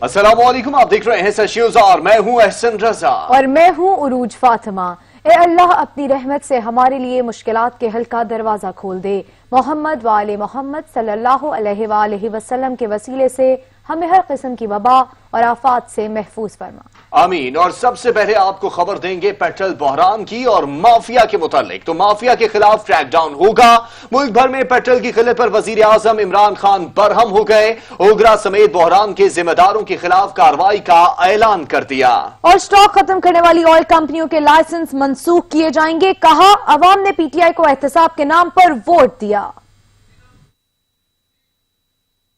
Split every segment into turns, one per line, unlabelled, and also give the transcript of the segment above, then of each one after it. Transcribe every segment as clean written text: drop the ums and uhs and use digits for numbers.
अस्सलाम वालेकुम, आप देख रहे हैं सच न्यूज़ और मैं हूं एहसन रजा
और मैं हूं उरूज फातिमा। ए अल्लाह अपनी रहमत से हमारे लिए मुश्किलात के हल का दरवाजा खोल दे। मोहम्मद व आले मोहम्मद सल्लल्लाहु अलैहि वसल्लम के वसीले से हमें हर किस्म की वबा और आफात से महफूज फरमा।
आमीन। और सबसे पहले आपको खबर देंगे पेट्रोल बहरान की और माफिया के मुतालिक। तो माफिया के खिलाफ क्रैकडाउन होगा। मुल्क भर में पेट्रोल की किल्लत पर वजीर आजम इमरान खान बरहम हो गए। ओगरा समेत बहरान के जिम्मेदारों के खिलाफ कार्रवाई का ऐलान कर दिया।
और स्टॉक खत्म करने वाली ऑयल कंपनियों के लाइसेंस मंसूख किए जाएंगे। कहा, अवाम ने पीटीआई को एहतसाब के नाम पर वोट दिया।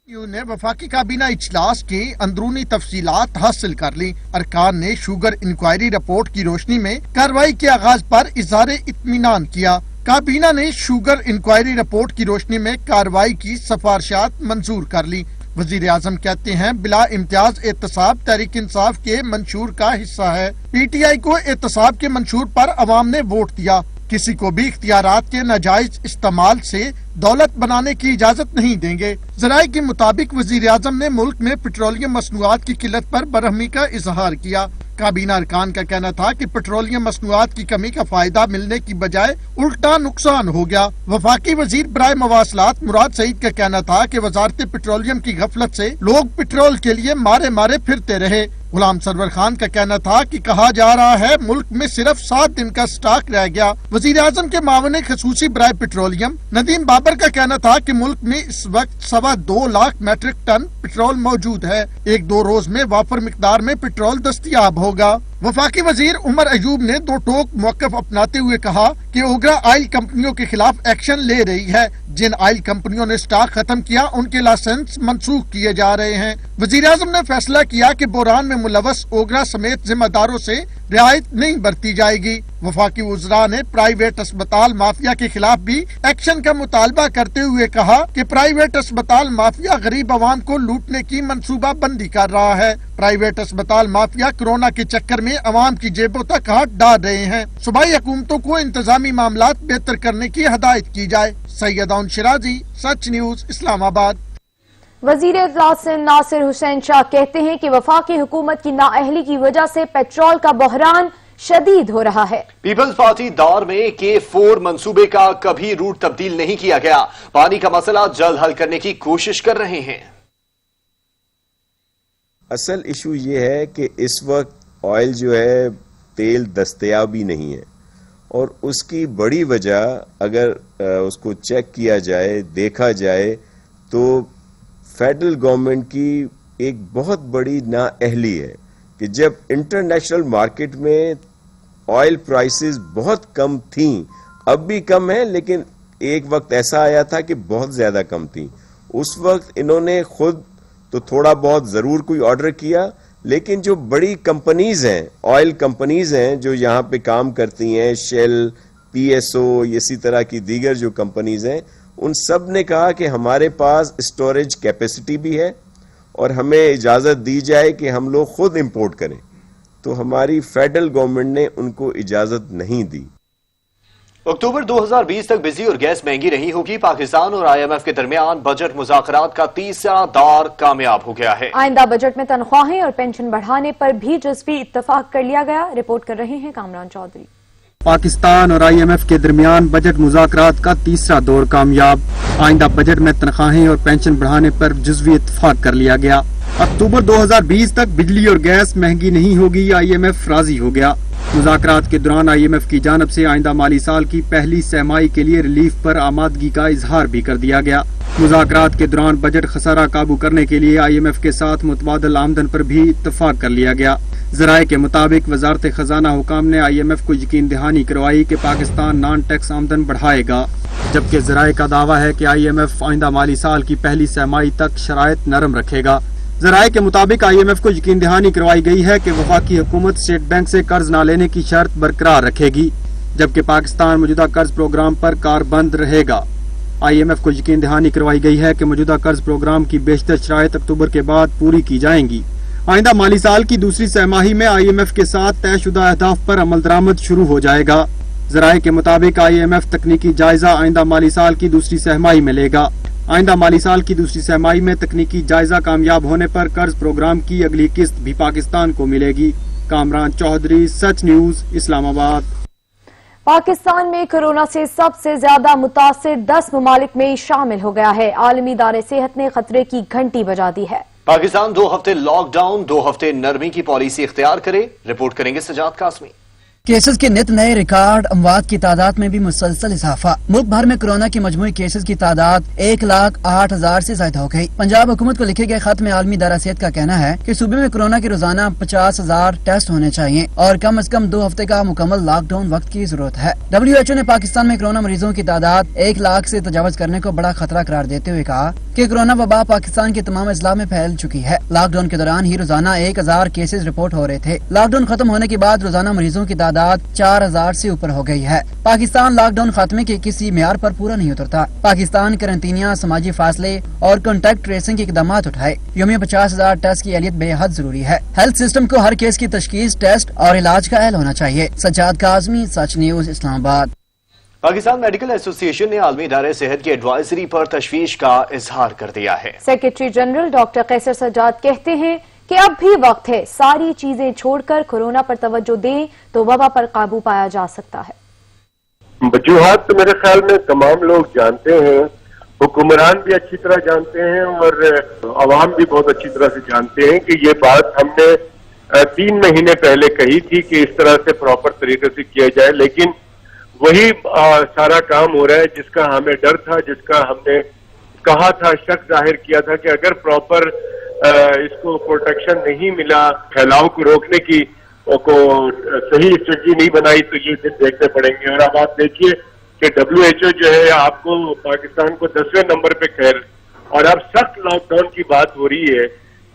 ने वफाकी काबीना इजलास के अंदरूनी तफसीलात हासिल कर ली। अरकान ने शुगर इंक्वायरी रिपोर्ट की रोशनी में कार्रवाई के आगाज पर इज़हार इत्मीनान किया। काबीना ने शुगर इंक्वायरी रिपोर्ट की रोशनी में कार्रवाई की सिफारिशात मंजूर कर ली। वजीर आजम कहते हैं, बिला इम्तियाज एहतसाब तहरीक इंसाफ के मंशूर का हिस्सा है। पीटीआई को एहतसाब के मंशूर पर अवाम ने वोट दिया। किसी को भी इख्तियारात के नाजायज इस्तेमाल से दौलत बनाने की इजाजत नहीं देंगे। जराये के मुताबिक वजीर आजम ने मुल्क में पेट्रोलियम मसनूआत की किल्लत पर बरहमी का इजहार किया। काबीना अरकान का कहना था कि पेट्रोलियम मसनूआत की कमी का फायदा मिलने की बजाय उल्टा नुकसान हो गया। वफाकी वजीर बराए मवासलात मुराद सईद का कहना था कि वजारत पेट्रोलियम की गफलत से लोग पेट्रोल के लिए मारे मारे फिरते रहे। गुलाम सरवर खान का कहना था कि कहा जा रहा है मुल्क में सिर्फ 7 दिन का स्टॉक रह गया। वजीर आजम के मावने खसूसी बराए पेट्रोलियम नदीम बाबर का कहना था कि मुल्क में इस वक्त 2.25 लाख मैट्रिक टन पेट्रोल मौजूद है। 1-2 रोज में वाफर मिकदार में पेट्रोल दस्तयाब होगा। वफाकी वजीर उमर अयूब ने 2 टोक मौक़िफ़ अपनाते हुए कहा कि ओगरा ऑयल कंपनियों के खिलाफ एक्शन ले रही है। जिन ऑयल कंपनियों ने स्टॉक खत्म किया उनके लाइसेंस मंसूख किए जा रहे हैं। वजीर आजम ने फैसला किया कि बहरान में मुलव्वस ओगरा समेत जिम्मेदारों से रियायत नहीं बरती जाएगी। वफाकी वज़रा ने प्राइवेट अस्पताल माफिया के खिलाफ भी एक्शन का मुतालबा करते हुए कहा कि प्राइवेट अस्पताल माफिया गरीब आवाम को लूटने की मंसूबा बंदी कर रहा है। प्राइवेट अस्पताल माफिया कोरोना के चक्कर में अवाम की जेबों तक हाथ डाल रहे हैं। सूबाई हुकूमतों को इंतजामी मामलात बेहतर करने की हदायत की जाए। सैयद शिराजी, सच न्यूज, इस्लामाबाद।
वजीर इत्तलात नासिर हुसैन शाह कहते हैं कि वफाकी हुकूमत की नाअहली की वजह से पेट्रोल का बहरान शदीद हो रहा है।
पीपल्स पार्टी दौर में K4 मंसूबे का कभी रूट तब्दील नहीं किया गया। पानी का मसला जल्द हल करने की कोशिश कर रहे हैं।
असल इशू ये है कि इस वक्त ऑयल जो है तेल दस्तयाब ही नहीं है और उसकी बड़ी वजह अगर उसको चेक किया जाए, देखा जाए तो फेडरल गवर्नमेंट की एक बहुत बड़ी नाअहली है कि जब इंटरनेशनल मार्केट में ऑयल प्राइसेस बहुत कम थीं, अब भी कम है लेकिन एक वक्त ऐसा आया था कि बहुत ज़्यादा कम थी। उस वक्त इन्होंने खुद तो थोड़ा बहुत ज़रूर कोई ऑर्डर किया, लेकिन जो बड़ी कंपनीज हैं, ऑयल कंपनीज हैं जो यहाँ पे काम करती हैं, शेल, PSO, इसी तरह की दीगर जो कंपनीज हैं, उन सब ने कहा कि हमारे पास स्टोरेज कैपेसिटी भी है और हमें इजाज़त दी जाए कि हम लोग खुद इंपोर्ट करें। तो हमारी फेडरल गवर्नमेंट ने उनको इजाज़त नहीं दी।
अक्टूबर 2020 तक बिजली और गैस महंगी नहीं होगी। पाकिस्तान और IMF के दरमियान बजट मुज़ाकरात का तीसरा दौर कामयाब हो गया है।
आइंदा बजट में तनख्वाहें और पेंशन बढ़ाने पर भी जज़्वी इत्तफाक कर लिया गया। रिपोर्ट कर रहे हैं कामरान चौधरी।
पाकिस्तान और IMF के दरमियान बजट मुज़ाकरात का तीसरा दौर कामयाब। आइंदा बजट में तनख्वाहें और पेंशन बढ़ाने पर जज़्वी इत्तफाक कर लिया गया। अक्टूबर 2020 तक बिजली और गैस महंगी नहीं होगी, IMF राजी हो गया। मुज़ाकरात के दौरान IMF की जानब से आइंदा माली साल की पहली सहमाई के लिए रिलीफ पर आमादगी का इजहार भी कर दिया गया। मुज़ाकरात के दौरान बजट खसारा काबू करने के लिए IMF के साथ मुतबादल आमदन पर भी इत्तफाक कर लिया गया। ज़राए के मुताबिक वजारत खजाना हुकाम ने IMF को यकीन दहानी करवाई कि पाकिस्तान नॉन टैक्स आमदन बढ़ाएगा, जबकि ज़राए का दावा है कि IMF आइंदा माली साल की पहली सहमाई तक शराइत नरम रखेगा। ज़राए के मुताबिक IMF को यकीन दहानी करवाई गई है कि वफाकी हुकूमत स्टेट बैंक से कर्ज न लेने की शर्त बरकरार रखेगी, जबकि पाकिस्तान मौजूदा कर्ज प्रोग्राम पर कारबंद रहेगा। IMF को यकीन दहानी करवाई गई है कि मौजूदा कर्ज प्रोग्राम की बेशतर शराइत अक्टूबर के बाद पूरी की जाएंगी। आइंदा माली साल की दूसरी सहमाही में IMF के साथ तयशुदा अहदाफ पर अमल दरामद शुरू हो जाएगा। ज़राए के मुताबिक IMF तकनीकी जायजा आइंदा माली साल की दूसरी सहमाही में लेगा। आइंदा माली साल की दूसरी सहमाही में तकनीकी जायजा कामयाब होने पर कर्ज प्रोग्राम की अगली किस्त भी पाकिस्तान को मिलेगी। कामरान चौधरी, सच न्यूज, इस्लामाबाद।
पाकिस्तान में कोरोना से सबसे ज्यादा मुतासिर 10 ममालिक में शामिल हो गया है। आलमी इदारे सेहत ने खतरे की घंटी बजा दी है।
पाकिस्तान 2 हफ्ते लॉकडाउन, 2 हफ्ते नरमी की पॉलिसी इख्तियार करे। रिपोर्ट करेंगे सजाद कासमी।
केसेस के नित नए रिकॉर्ड, अमवात की तादाद में भी मुसलसल इजाफा। मुल्क भर में कोरोना की मजमूई केसेस की तादाद 1,08,000 से ज्यादा हो गई। पंजाब हुकूमत को लिखे गए खत में आलमी इदारा सेहत का कहना है कि सूबे में कोरोना के रोजाना 50,000 टेस्ट होने चाहिए और कम से कम 2 हफ्ते का मुकम्मल लॉकडाउन वक्त की जरूरत है। WHO ने पाकिस्तान में कोरोना मरीजों की तादाद 1 लाख से तजावज करने को बड़ा खतरा करार देते हुए कहा कि कोरोना वबा पाकिस्तान के तमाम अजला में फैल चुकी है। लॉकडाउन के दौरान ही रोजाना 1,000 केसेस रिपोर्ट हो रहे थे। लॉकडाउन खत्म होने के बाद रोजाना मरीजों की तादाद 4,000 से ऊपर हो गई है। पाकिस्तान लॉकडाउन खात्मे के किसी मेयार पर पूरा नहीं उतरता। पाकिस्तान करंतिनिया, समाजी फासले और कॉन्टैक्ट ट्रेसिंग के इकदाम उठाए। यौमिया 50,000 टेस्ट की अहलियत बेहद जरूरी है। हेल्थ सिस्टम को हर केस की तशखीस, टेस्ट और इलाज का अहल होना चाहिए। Sajjad Kazmi, Sach news, Islamabad.
Pakistan medical association ने आलमी इदारे सेहत की एडवाइजरी पर तशवीश का इजहार कर दिया है।
सेक्रेटरी जनरल डॉक्टर कैसर सज्जाद कहते हैं कि अब भी वक्त है, सारी चीजें छोड़कर कोरोना पर तवज्जो दें तो वबा पर काबू पाया जा सकता है।
वजूहात तो मेरे ख्याल में तमाम लोग जानते हैं, हुक्मरान भी अच्छी तरह जानते हैं और अवाम भी बहुत अच्छी तरह से जानते हैं कि ये बात हमने 3 महीने पहले कही थी कि इस तरह से प्रॉपर तरीके से किया जाए, लेकिन वही सारा काम हो रहा है जिसका हमें डर था, जिसका हमने कहा था, शक जाहिर किया था कि अगर प्रॉपर इसको प्रोटेक्शन नहीं मिला, फैलाव को रोकने की को सही स्ट्रेटजी नहीं बनाई तो ये दिन देखने पड़ेंगे। और अब आप देखिए कि WHO जो है आपको पाकिस्तान को 10वें नंबर पे कह रहे और अब सख्त लॉकडाउन की बात हो रही है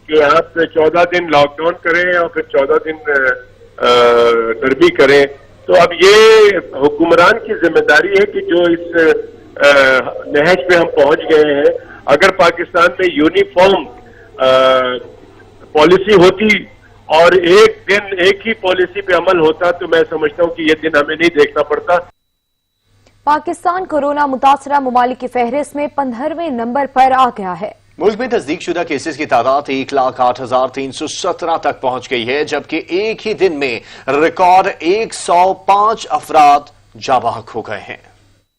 कि आप 14 दिन लॉकडाउन करें और फिर 14 दिन नरमी करें। तो अब ये हुक्मरान की जिम्मेदारी है कि जो इस नहज पे हम पहुंच गए हैं, अगर पाकिस्तान में यूनिफॉर्म पॉलिसी होती और एक दिन एक ही पॉलिसी पे अमल होता तो मैं समझता हूं कि ये दिन हमें नहीं देखना पड़ता।
पाकिस्तान कोरोना मुतासरा ममालिक की फहरिस्त में 15वें नंबर पर आ गया है।
मुल्क में तस्दीक शुदा केसेस की तादाद 1,08,317 तक पहुंच गई है, जबकि एक ही दिन में रिकॉर्ड 105 अफराद जाबाक हो गए हैं।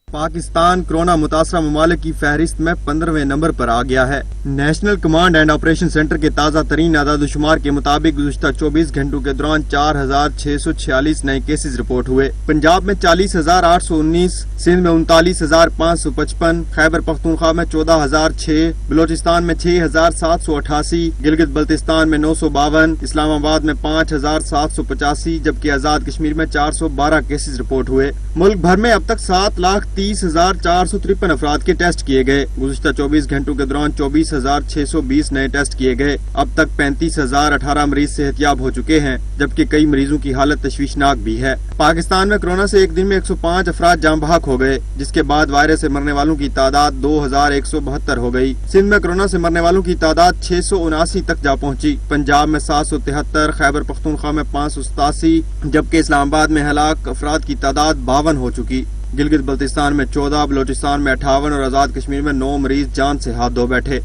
पाकिस्तान कोरोना मुतासरा ममालिक की फहरिस्त में 15वें नंबर पर आ गया है। National command and operation centre के ताज़ा तरीन आदादुशुमार के मुताबिक गुज़िश्ता 24 घंटों के दौरान 4,646 नए केसेस रिपोर्ट हुए। पंजाब में 40,819, सिंध में 39,555, खैबर पख्तूनख्वा में 14,006, बलोचिस्तान में 6,788, गिलगित बल्तिस्तान में 952, इस्लामाबाद में 5,785, जबकि आजाद कश्मीर में 412 केसेस रिपोर्ट हुए। मुल्क भर में अब तक 7,30,453 अफराद के टेस्ट किए गए। गुज़िश्ता 24 घंटों के दौरान 24,620 नए टेस्ट किए गए। अब तक 35,018 मरीज सेहतियाब हो चुके हैं, जबकि कई मरीजों की हालत तशवीशनाक भी है। पाकिस्तान में कोरोना से एक दिन में 105 अफराद जाँ बहक हो गए, जिसके बाद वायरस से मरने वालों की तादाद 2,172 हो गई। सिंध में कोरोना से मरने वालों की तादाद 679 तक जा पहुंची। पंजाब में 773, खैबर पख्तूनख्वा में 587, जबकि इस्लामाबाद में हलाक अफराद की तादाद 52 हो चुकी। गिलगित बल्तिस्तान में 14, बलोचिस्तान में 58 और आजाद कश्मीर में 9 मरीज जान से हाथ धो बैठे।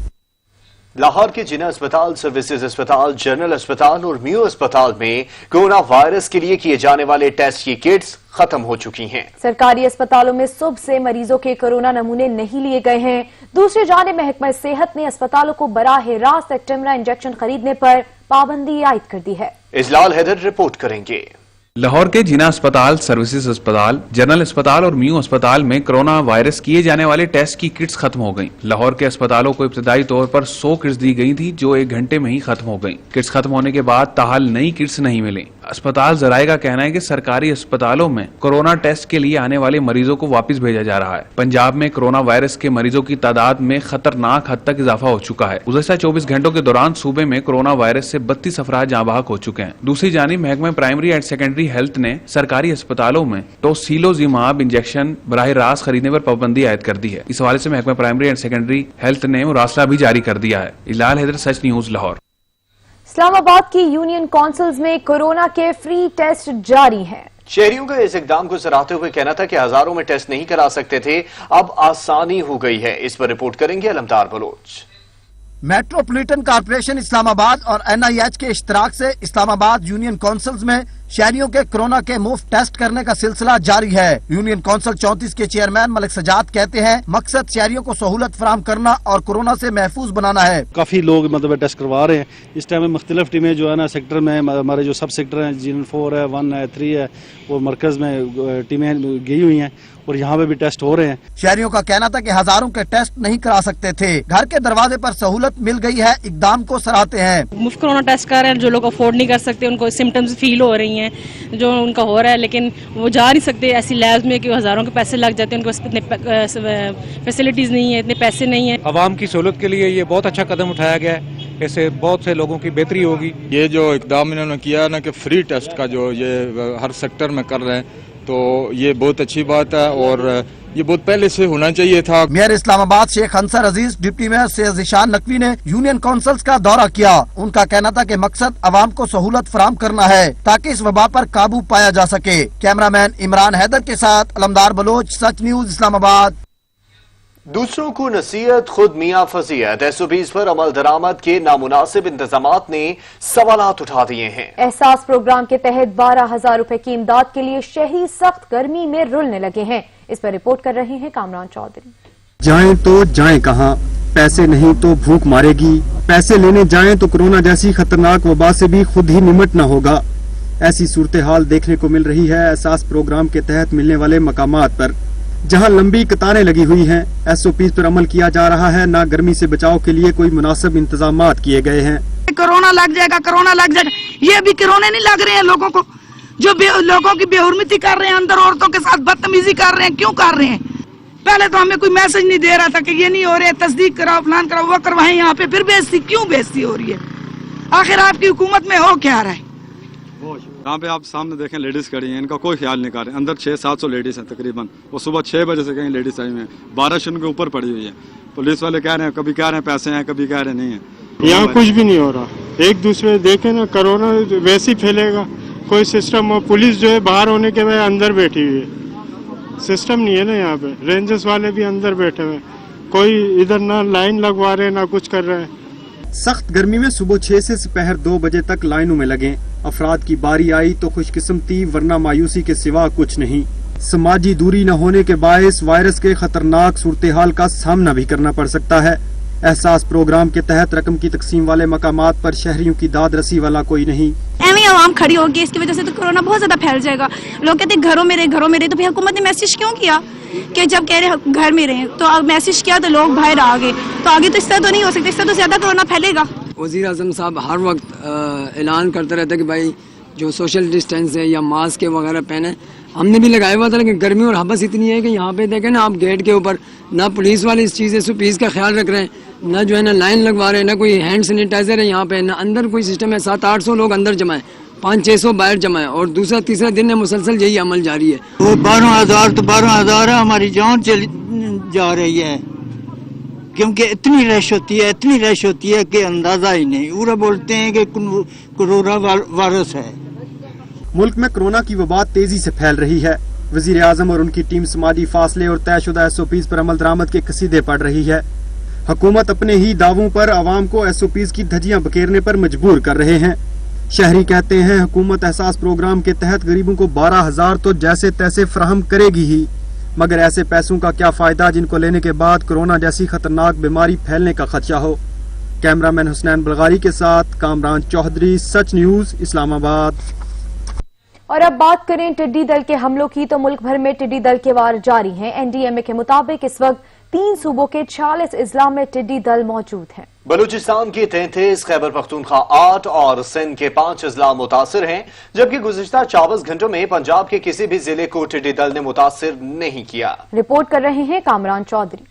लाहौर के जिना अस्पताल, सर्विसेज अस्पताल, जनरल अस्पताल और म्यू अस्पताल में कोरोना वायरस के लिए किए जाने वाले टेस्ट की किट्स खत्म हो चुकी हैं। सरकारी अस्पतालों में सुबह से मरीजों के कोरोना नमूने नहीं लिए गए हैं। दूसरी जानिब महकमा सेहत ने अस्पतालों को बराह रास्त एक्टेमरा इंजेक्शन खरीदने पर पाबंदी आयद कर दी है। इजलाल हैदर रिपोर्ट करेंगे।
लाहौर के जिना अस्पताल, सर्विसेज अस्पताल, जनरल अस्पताल और म्यू अस्पताल में कोरोना वायरस किए जाने वाले टेस्ट की किट्स खत्म हो गईं। लाहौर के अस्पतालों को इब्तदाई तौर पर 100 किट्स दी गई थी, जो 1 घंटे में ही खत्म हो गईं। किट्स खत्म होने के बाद ताहाल नई किट्स नहीं मिली। अस्पताल जराए का कहना है कि सरकारी अस्पतालों में कोरोना टेस्ट के लिए आने वाले मरीजों को वापस भेजा जा रहा है। पंजाब में कोरोना वायरस के मरीजों की तादाद में खतरनाक हद तक इजाफा हो चुका है। गुज़श्ता 24 घंटों के दौरान सूबे में कोरोना वायरस से 32 अफराद जाँ बहक हो चुके हैं। दूसरी जानिब महकमा प्राइमरी एंड सेकेंडरी हेल्थ ने सरकारी अस्पतालों में टोसिलोजिमाब इंजेक्शन बराह रास्त खरीदने पर पाबंदी आयद कर दी है। इस हवाले से महकमा प्राइमरी एंड सेकेंडरी हेल्थ ने मुरासला भी जारी कर दिया है। इलाल हैदर, सच न्यूज, लाहौर। इस्लामाबाद की यूनियन काउंसिल्स में कोरोना के फ्री टेस्ट जारी हैं।
शहरियों का इस इकदाम को सराहते हुए कहना था कि हजारों में टेस्ट नहीं करा सकते थे, अब आसानी हो गई है। इस पर रिपोर्ट करेंगे अलमदार बलोच।
मेट्रोपॉलिटन कॉर्पोरेशन इस्लामाबाद और NIH के इश्तराक से इस्लामाबाद यूनियन काउंसिल्स में शहरियों के कोरोना के मुफ्त टेस्ट करने का सिलसिला जारी है। यूनियन काउंसिल 34 के चेयरमैन मलिक सजाद कहते हैं, मकसद शहरियों को सहूलत फराहम करना और कोरोना से महफूज बनाना है।
काफी लोग मतलब टेस्ट करवा रहे हैं। इस टाइम में मुख्तलिफ टीमें जो है ना सेक्टर में, हमारे जो सब सेक्टर हैं, G 4 है, 1 है, 3 है, और मरकज में टीमें गई हुई हैं और यहाँ पे भी टेस्ट हो रहे हैं।
शहरियों का कहना था कि हजारों के टेस्ट नहीं करा सकते थे, घर के दरवाजे पर सहूलत मिल गई है, इकदाम को सराहते हैं।
मुफ्त कोरोना टेस्ट कर रहे हैं, जो लोग अफोर्ड नहीं कर सकते उनको सिम्टम्स फील हो रही हैं, जो उनका हो रहा है, लेकिन वो जा नहीं सकते ऐसी लैब्स में कि हजारों के पैसे लग जाते हैं, उनको इतने फैसिलिटीज नहीं है, इतने पैसे नहीं है।
आवाम की सहूलत के लिए ये बहुत अच्छा कदम उठाया गया है, इससे बहुत से लोगों की बेहतरी होगी।
ये जो इकदाम इन्होंने किया ना कि फ्री टेस्ट का जो ये हर सेक्टर में कर रहे हैं, तो ये बहुत अच्छी बात है और ये बहुत पहले से होना चाहिए था।
मेयर इस्लामाबाद शेख अंसर अजीज, डिप्टी मेयर सैयद ज़ीशान नकवी ने यूनियन काउंसिल्स का दौरा किया। उनका कहना था कि मकसद आवाम को सहूलत फराहम करना है ताकि इस वबा पर काबू पाया जा सके। कैमरामैन इमरान हैदर के साथ अलमदार बलोच, सच न्यूज इस्लामाबाद।
दूसरों को नसीहत, खुद मियाँ फजीयत, SOPs पर अमल दरामद के नामुनासिब इंतजामात ने सवालात उठा दिए हैं।
एहसास प्रोग्राम के तहत 12,000 रुपए की इमदाद के लिए शहरी सख्त गर्मी में रुलने लगे हैं। इस पर रिपोर्ट कर रहे हैं कामरान चौधरी।
जाएं तो जाएं कहां, पैसे नहीं तो भूख मारेगी, पैसे लेने जाएं तो कोरोना जैसी खतरनाक वबा से भी खुद ही निमटना होगा। ऐसी सूरत हाल देखने को मिल रही है एहसास प्रोग्राम के तहत मिलने वाले मकामात पर, जहां लंबी कतारें लगी हुई हैं। SOPs पर अमल किया जा रहा है, ना गर्मी से बचाव के लिए कोई मुनासिब इंतजामात किए गए हैं।
कोरोना लग जाएगा, कोरोना लग जाएगा, ये भी कोरोना नहीं लग रहे हैं लोगों को, जो लोगों की बेहुरमती कर रहे हैं, अंदर औरतों के साथ बदतमीजी कर रहे हैं। क्यों कर रहे हैं? पहले तो हमें कोई मैसेज नहीं दे रहा था कि ये नहीं हो रहा है, तस्दीक कराओ, फलान कराओ, वो करवाएं, यहाँ पे फिर बेइज्जती क्यों बेइज्जती हो रही है? आखिर आपकी हुकूमत में हो क्या रहा है?
यहाँ पे आप सामने देखें लेडीज खड़ी हैं, इनका कोई ख्याल नहीं कर रहे। अंदर 600-700 लेडीज हैं तकरीबन, वो सुबह 6 बजे से कहीं लेडीज आई हुई हैं, 12 शून्य के ऊपर पड़ी हुई है। पुलिस वाले कह रहे हैं, कभी कह रहे हैं पैसे हैं, कभी कह रहे नहीं है।
यहाँ कुछ भी नहीं हो रहा, एक दूसरे देखे ना, कोरोना वैसे ही फैलेगा। कोई सिस्टम हो, पुलिस जो है बाहर होने के बाद अंदर बैठी हुई है, सिस्टम नहीं है ना यहाँ पे। रेंजर्स वाले भी अंदर बैठे हुए, कोई इधर ना लाइन लगवा रहे ना कुछ कर रहे हैं।
सख्त गर्मी में सुबह 6 से दोपहर 2 बजे तक लाइनों में लगे। अफराद की बारी आई तो खुशकिस्मती, वरना मायूसी के सिवा कुछ नहीं। समाजी दूरी न होने के बायस वायरस के खतरनाक सूरत हाल का सामना भी करना पड़ सकता है। एहसास प्रोग्राम के तहत रकम की तकसीम वाले मकामात पर शहरियों की दाद रसी वाला कोई नहीं।
एवं आवाम खड़ी होगी, इसकी वजह से तो कोरोना बहुत ज्यादा फैल जाएगा। लोग कहते हैं घरों में रहे, तो फिर हुकूमत ने मैसेज क्यों किया कि जब कह रहे घर में रहे, तो अब मैसेज किया तो लोग बाहर आ गए, तो आगे तो इस तरह तो नहीं हो सकता, इससे तो ज्यादा कोरोना फैलेगा।
वज़ीर आज़म साहब हर वक्त ऐलान करते रहते कि भाई जो सोशल डिस्टेंस है या मास्क वगैरह पहने। हमने भी लगाया हुआ था, लेकिन गर्मी और हबस इतनी है कि यहाँ पे देखें ना आप गेट के ऊपर ना पुलिस वाले इस चीज़ SOPs का ख्याल रख रहे हैं, ना जो है ना लाइन लगवा रहे हैं, ना कोई हैंड सैनिटाइजर है यहाँ पे, ना अंदर कोई सिस्टम है। 700-800 लोग अंदर जमा है, 500-600 बाहर जमा है, और दूसरा तीसरा दिन है मुसलसल यही अमल जारी है।
वो 12,000 तो 12,000 है, हमारी जान चली जा रही है, क्योंकि इतनी रश होती है कि अंदाजा ही नहीं। पूरा बोलते हैं कि कोरोना वायरस है।
मुल्क में कोरोना की वबा तेजी से फैल रही है। वजीर आजम और उनकी टीम समाजी फासले और तयशुदा SOPs पर अमल दरामद के कसीदे पढ़ रही है। हुकूमत अपने ही दावों पर आवाम को SOPs की धज्जियां बखेरने पर मजबूर कर रहे हैं। शहरी कहते हैं हुकूमत एहसास प्रोग्राम के तहत गरीबों को 12,000 तो जैसे तैसे फराहम करेगी ही, मगर ऐसे पैसों का क्या फायदा जिनको लेने के बाद कोरोना जैसी खतरनाक बीमारी फैलने का खदशा हो। कैमरामैन हुसनैन बलगारी के साथ कामरान चौधरी, सच न्यूज इस्लामाबाद।
और अब बात करें टिड्डी दल के हमलों की, तो मुल्क भर में टिड्डी दल के वार जारी हैं। NDMA के मुताबिक इस वक्त 3 सूबों के 46 अजला में टिड्डी दल मौजूद हैं।
बलूचिस्तान की 33, खैबर पख्तूनख्वा 8 और सिंध के 5 अजला मुतासिर हैं, जबकि गुज़िश्ता 24 घंटों में पंजाब के किसी भी जिले को टिड्डी दल ने मुतासिर नहीं किया।
रिपोर्ट कर रहे हैं कामरान चौधरी।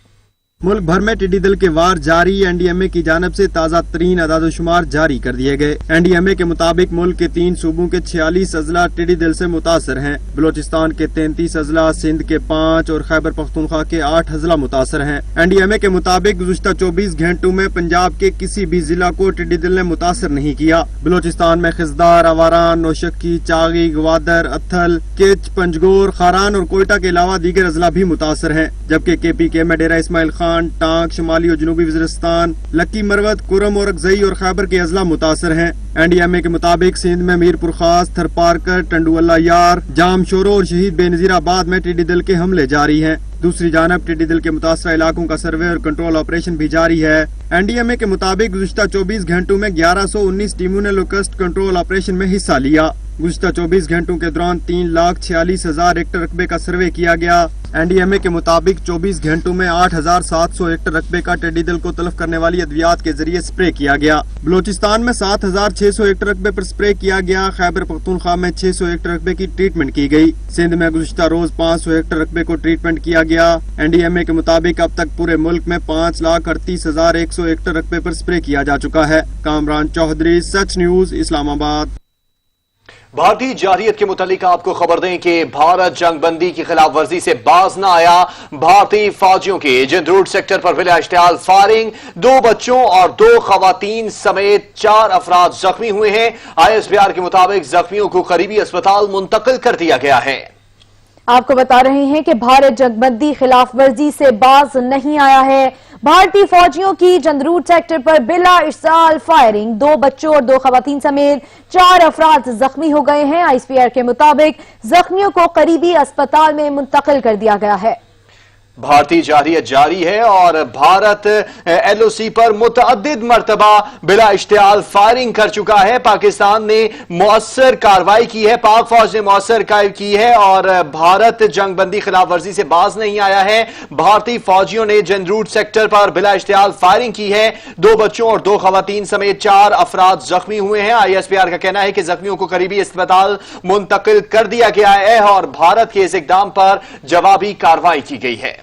मुल्क भर में टिड्डी दल के वार जारी। एनडीएमए की जानब से ताज़ा तरीन अदादोशुमार जारी कर दिए गए। एनडीएमए के मुताबिक मुल्क के 3 सूबों के 46 अजला टिड्डी दल से मुतासर हैं। बलोचिस्तान के 33 अजला, सिंध के 5 और खैबर पख्तूनख्वा के 8 अजला मुतासर हैं। एनडीएमए के मुताबिक गुज़िश्ता 24 घंटों में पंजाब के किसी भी जिला को टिड्डी दल ने मुतासर नहीं किया। बलोचिस्तान में खिजदार, आवारान, नौशक्की, चागी, गवादर, अत्थल, किच, पंजगोर, खारान और कोयटा के अलावा दीगर अजला भी मुतासर हैं। जबकि KPK में डेरा इस्माइल खान, टांक, शुमाली और जनूबी वज़ीरिस्तान, लक्की मरवत, कुरम और अकज़ई और खैबर के अजला मुतासर हैं। एनडीएमए के मुताबिक सिंध में मीरपुर खास, थरपारकर, टंडुअल्ला यार, जाम शोरो और शहीद बेनज़ीराबाद में टिड्डी दल के हमले जारी हैं। दूसरी जानब टिड्डी दल के मुतासरा इलाकों का सर्वे और कंट्रोल ऑपरेशन भी जारी है। एनडीएमए के मुताबिक गुज़िश्ता 24 घंटों में 1119 टीमों ने लोकस्ट कंट्रोल ऑपरेशन में हिस्सा लिया। गुज़िश्ता 24 घंटों के दौरान 3,46,000 हेक्टर रकबे का सर्वे किया गया। एनडीएमए के मुताबिक 24 घंटों में 8,700 हेक्टर रकबे का टिड्डी दल को तलफ करने वाली अद्वियात के जरिए स्प्रे किया गया। बलोचिस्तान में 7,600 हेक्टर रकबे पर स्प्रे किया गया। खैबर पख्तूनख्वा में 600 हेक्टर रकबे की ट्रीटमेंट की गई। सिंध में गुज़िश्ता रोज 500 हेक्टर रकबे को ट्रीटमेंट किया गया। एनडीएमए के मुताबिक अब तक पूरे मुल्क में 5,38,100 हेक्टर रकबे पर स्प्रे किया जा चुका है। कामरान चौधरी, सच न्यूज, इस्लामाबाद।
भारतीय जारहियत के मुतालिक आपको खबर दें कि भारत जंगबंदी की खिलाफ वर्जी से बाज न आया। भारतीय फौजियों की जंद्रूट सेक्टर पर बिला इश्तियाल फायरिंग, 2 बच्चों और 2 खवातीन समेत 4 अफराद जख्मी हुए हैं। ISPR के मुताबिक जख्मियों को करीबी अस्पताल मुंतकिल कर दिया गया है।
आपको बता रहे हैं कि भारत जंगबंदी खिलाफ वर्जी से बाज नहीं आया है। भारतीय फौजियों की जंद्रूट सेक्टर पर बिला इश्तियाल फायरिंग, 2 बच्चों और 2 खवातीन समेत 4 अफराद जख्मी हो गए हैं। ISPR के मुताबिक जख्मियों को करीबी अस्पताल में मुंतकिल कर दिया गया है।
भारतीय जारहियत जारी है और भारत LOC पर मुतअद्दिद मर्तबा बिला इश्तियाल फायरिंग कर चुका है। पाकिस्तान ने मुअस्सर कार्रवाई की है, पाक फौज ने मुअस्सर कार्रवाई की है और भारत जंगबंदी खिलाफ वर्जी से बाज नहीं आया है। भारतीय फौजियों ने जंद्रूट सेक्टर पर बिला इश्तियाल फायरिंग की है। 2 बच्चों और 2 खवातीन समेत 4 अफराद जख्मी हुए हैं। ISPR का कहना है कि जख्मियों को करीबी अस्पताल मुंतकिल कर दिया गया है और भारत के इस इक़दाम पर जवाबी कार्रवाई की गई है।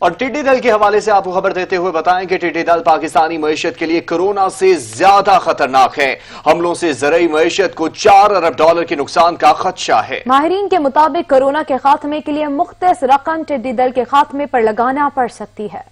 और टिड्डी दल के हवाले से आपको खबर देते हुए बताएं कि टिड्डी दल पाकिस्तानी मईशत के लिए कोरोना से ज्यादा खतरनाक है। हमलों से ज़रई मईशत को $4 अरब के नुकसान का खदशा है।
माहिरीन के मुताबिक कोरोना के खात्मे के लिए मुख्तस रकम टिड्डी दल के खात्मे पर लगाना पड़ सकती है।